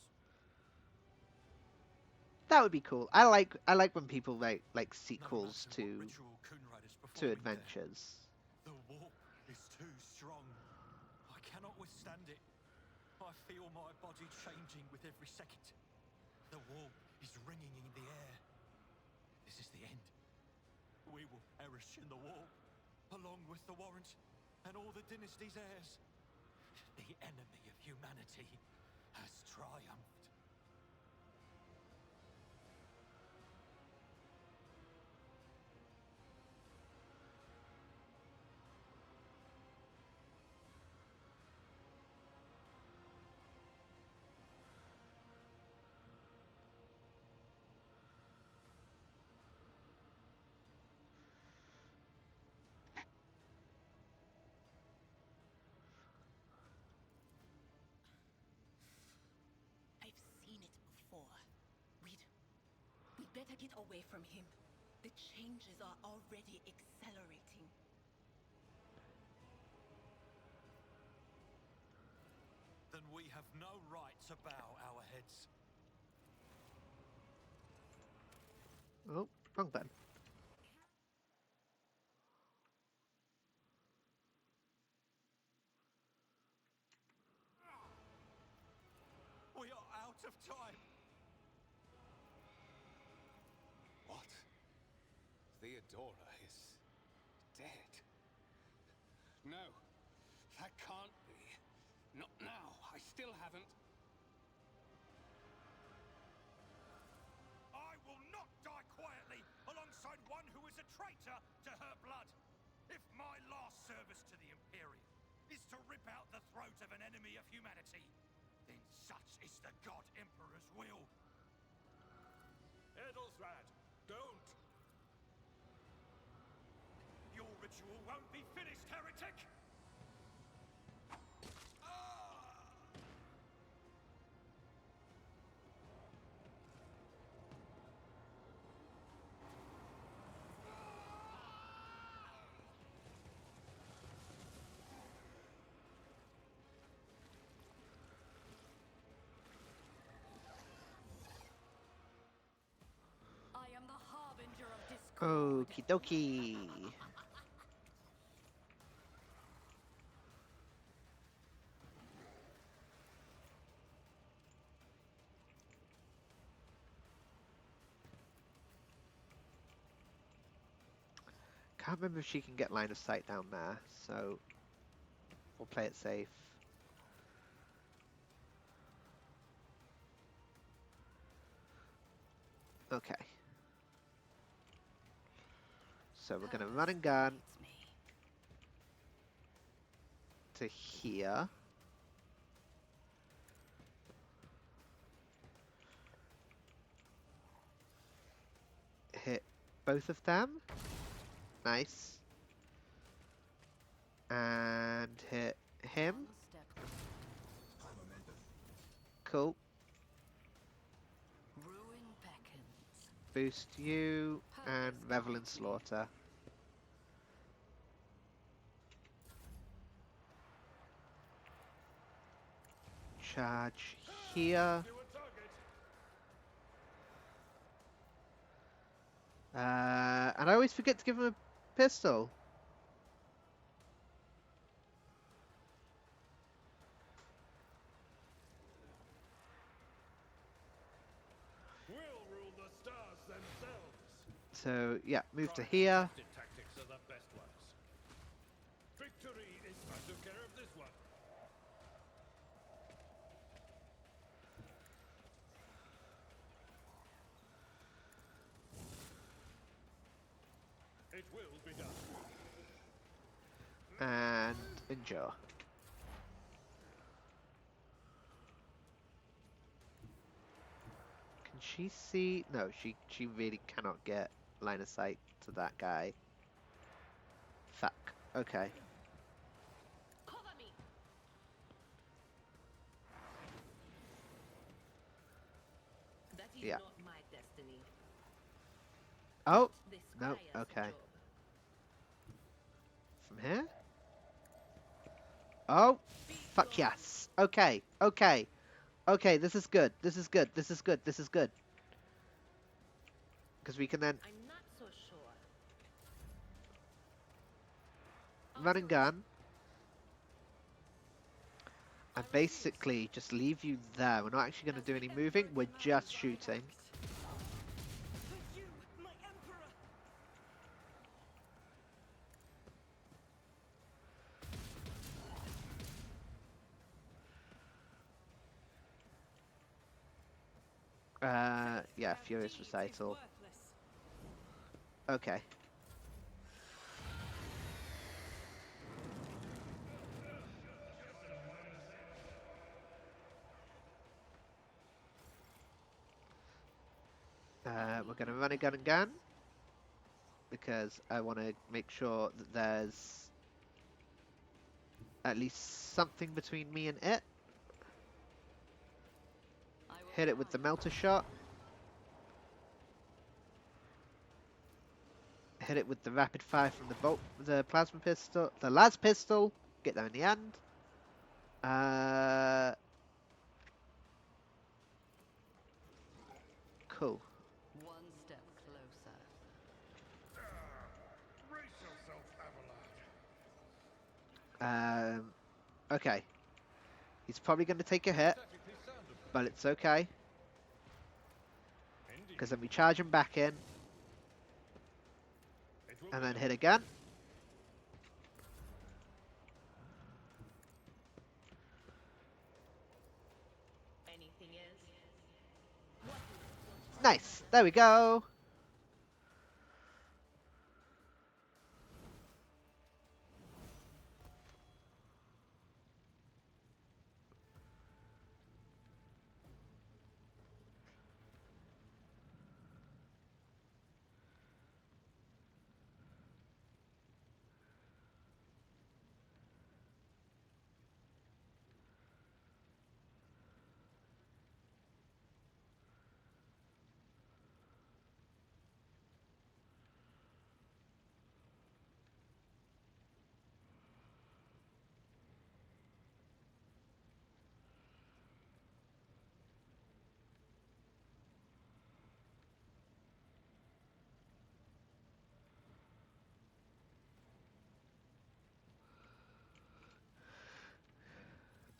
That would be cool. I like when people write like sequels No matter what to ritual Kunrad is performing there, adventures. the warp is too strong. I cannot withstand it. I feel my body changing with every second. The warp is ringing in the air. This is the end. We will perish in the warp, along with the Warrant and all the dynasty's heirs. The enemy of humanity has triumphed. I've seen it before. We'd better get away from him. The changes are already accelerating. Then we have no right to bow our heads. Oh, wrong button. We are out of time. What? Theodora is dead. No, that can't be. Not now. I still haven't. I will not die quietly alongside one who is a traitor to her blood. If my last service to the Imperium is to rip out the throat of an enemy of humanity, then such is the God Emperor's will. Edelstrad, don't! Your ritual won't be finished, heretic! I am the harbinger of discord. Okie dokie. Can't remember if she can get line of sight down there, so we'll play it safe. Okay. So we're gonna run and gun to here. Hit both of them. Nice. And hit him. Cool. Ruin beckons. Boost you and revel in slaughter. Charge here. And I always forget to give him a pistol. We'll rule the stars themselves. So yeah, move to here. Tactics are the best ones. Victory is... I took care of this one. It will be done. And endure. Can she see? No, she really cannot get line of sight to that guy. Fuck. Okay. is Yeah. not my destiny. Oh, The no, squire's okay. job. From here? Oh, fuck yes. Okay, okay. Okay, this is good. This is good. This is good. This is good. Because we can then I'm not so sure. run and gun. And basically just leave you there. We're not actually going to do any moving. We're just shooting. For you, my emperor. Yeah, Furious Recital. Worthless. Okay. We're going to run a gun and gun. Because I want to make sure that there's at least something between me and it. Hit it with the melter shot. Hit it with the rapid fire from the plasma pistol, the las pistol. Get there in the end. Cool. One step closer. Brace yourself, Avalon. Okay. He's probably going to take a hit, but it's okay. Because then we charge him back in. And then hit again. Anything is. Nice. There we go.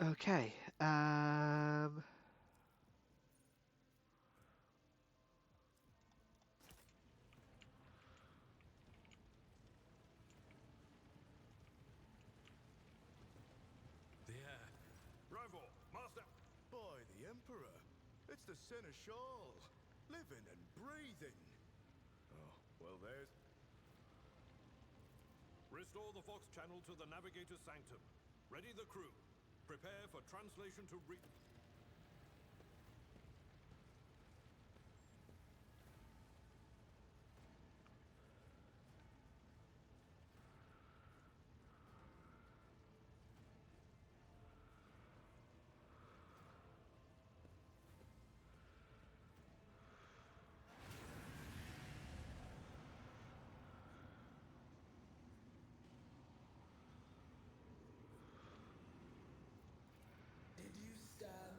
Okay. Rival, master. By the Emperor. It's the Seneschal. Living and breathing. Oh, well, there's... Restore the Fox channel to the Navigator's Sanctum. Ready the crew. Prepare for translation to Did you stab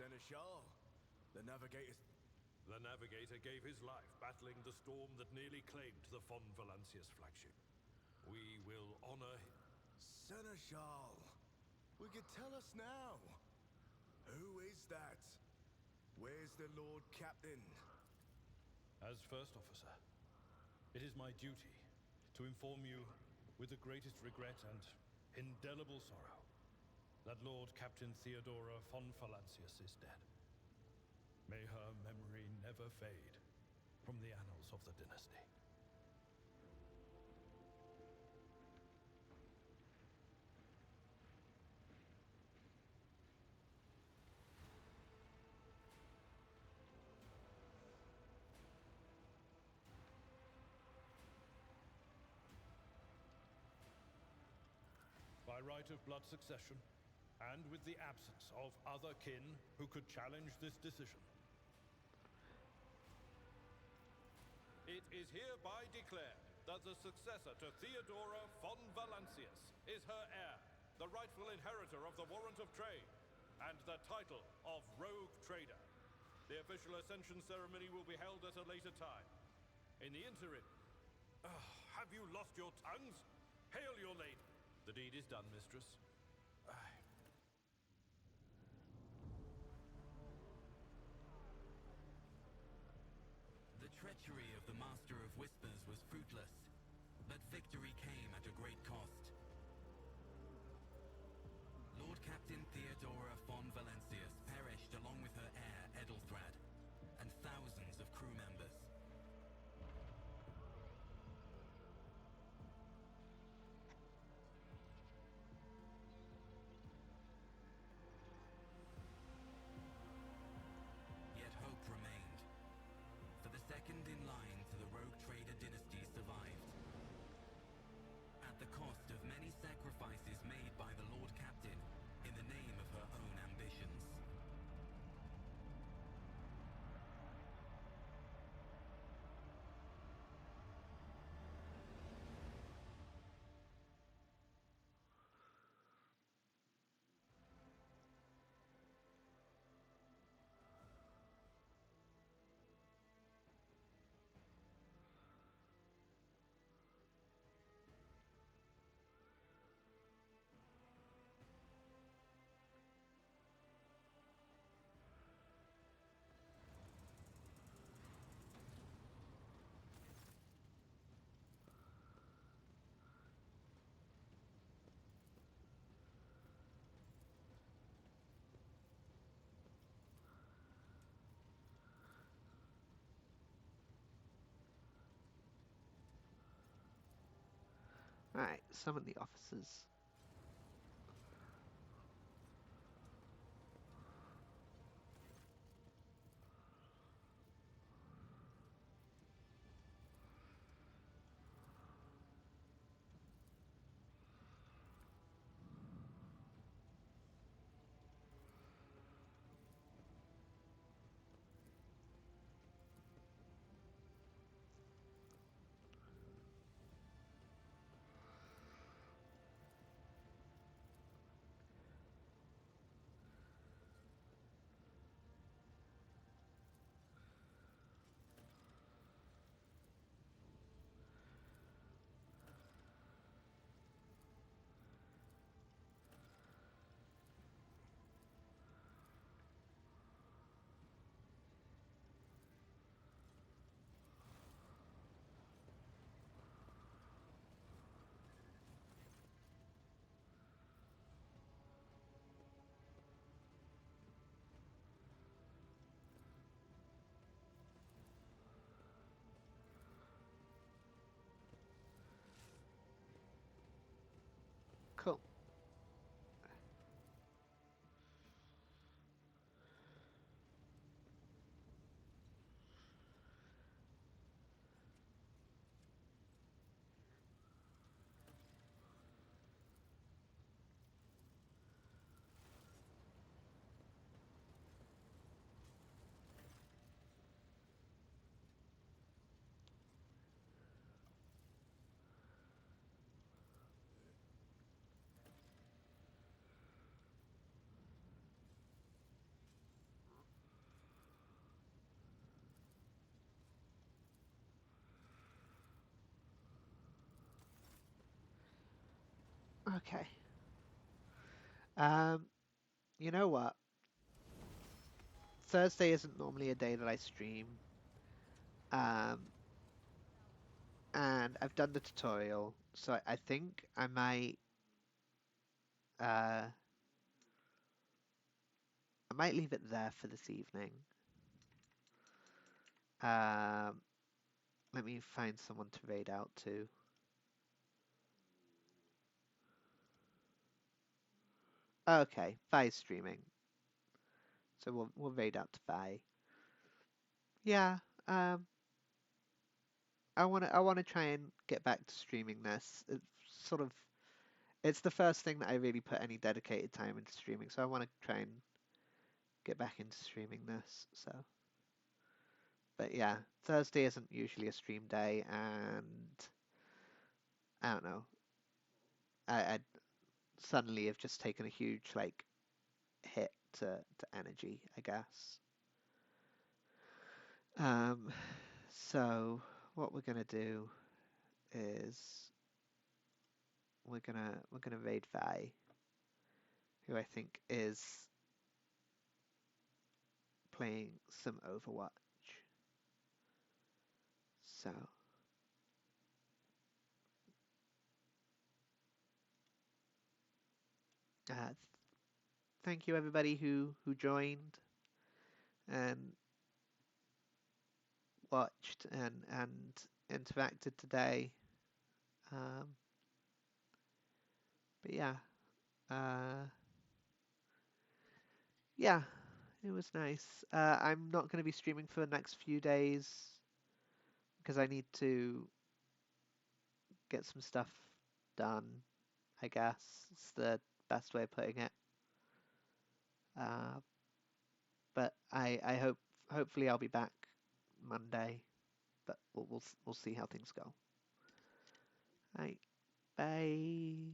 Seneschal, the navigator. The navigator gave his life battling the storm that nearly claimed the Von Valancius flagship. We will honor him. Seneschal, will you tell us now? Who is that? Where's the Lord Captain? As First Officer, it is my duty to inform you with the greatest regret and indelible sorrow that Lord Captain Theodora von Valancius is dead. May her memory never fade from the annals of the dynasty. By right of blood succession, and with the absence of other kin who could challenge this decision, it is hereby declared that the successor to Theodora von Valancius is her heir, the rightful inheritor of the warrant of trade, and the title of Rogue Trader. The official ascension ceremony will be held at a later time. In the interim, have you lost your tongues? Hail your lady. The deed is done, mistress. The treachery of the Master of Whispers was fruitless, but victory came at a great cost. Lord Captain Theodora von Valancius perished along with her heir, Edelthrad, and thousands of crew members. Yet hope remained. For the second in line to the Rogue Trader dynasty survived. At the cost of many sacrifices made by the Lord Captain in the name of her own ambitions. Right, summon the officers. Okay. You know what? Thursday isn't normally a day that I stream. And I've done the tutorial, so I think I uh, might leave it there for this evening. Let me find someone to raid out to. Okay, Vi's streaming, so we'll raid out to Vi. Yeah, I wanna try and get back to streaming this. It's the first thing that I really put any dedicated time into streaming, so I want to try and get back into streaming this. So, but yeah, Thursday isn't usually a stream day, and I don't know. I suddenly have just taken a huge like hit to energy, I guess. Um, so what we're gonna do is we're gonna raid Vi, who I think is playing some Overwatch. So uh, thank you everybody who joined and watched and interacted today. Um, but uh, yeah, it was nice. I'm not going to be streaming for the next few days because I need to get some stuff done. I guess it's the best way of putting it. Uh, but I hope hopefully I'll be back Monday. But we'll see how things go. Right, bye.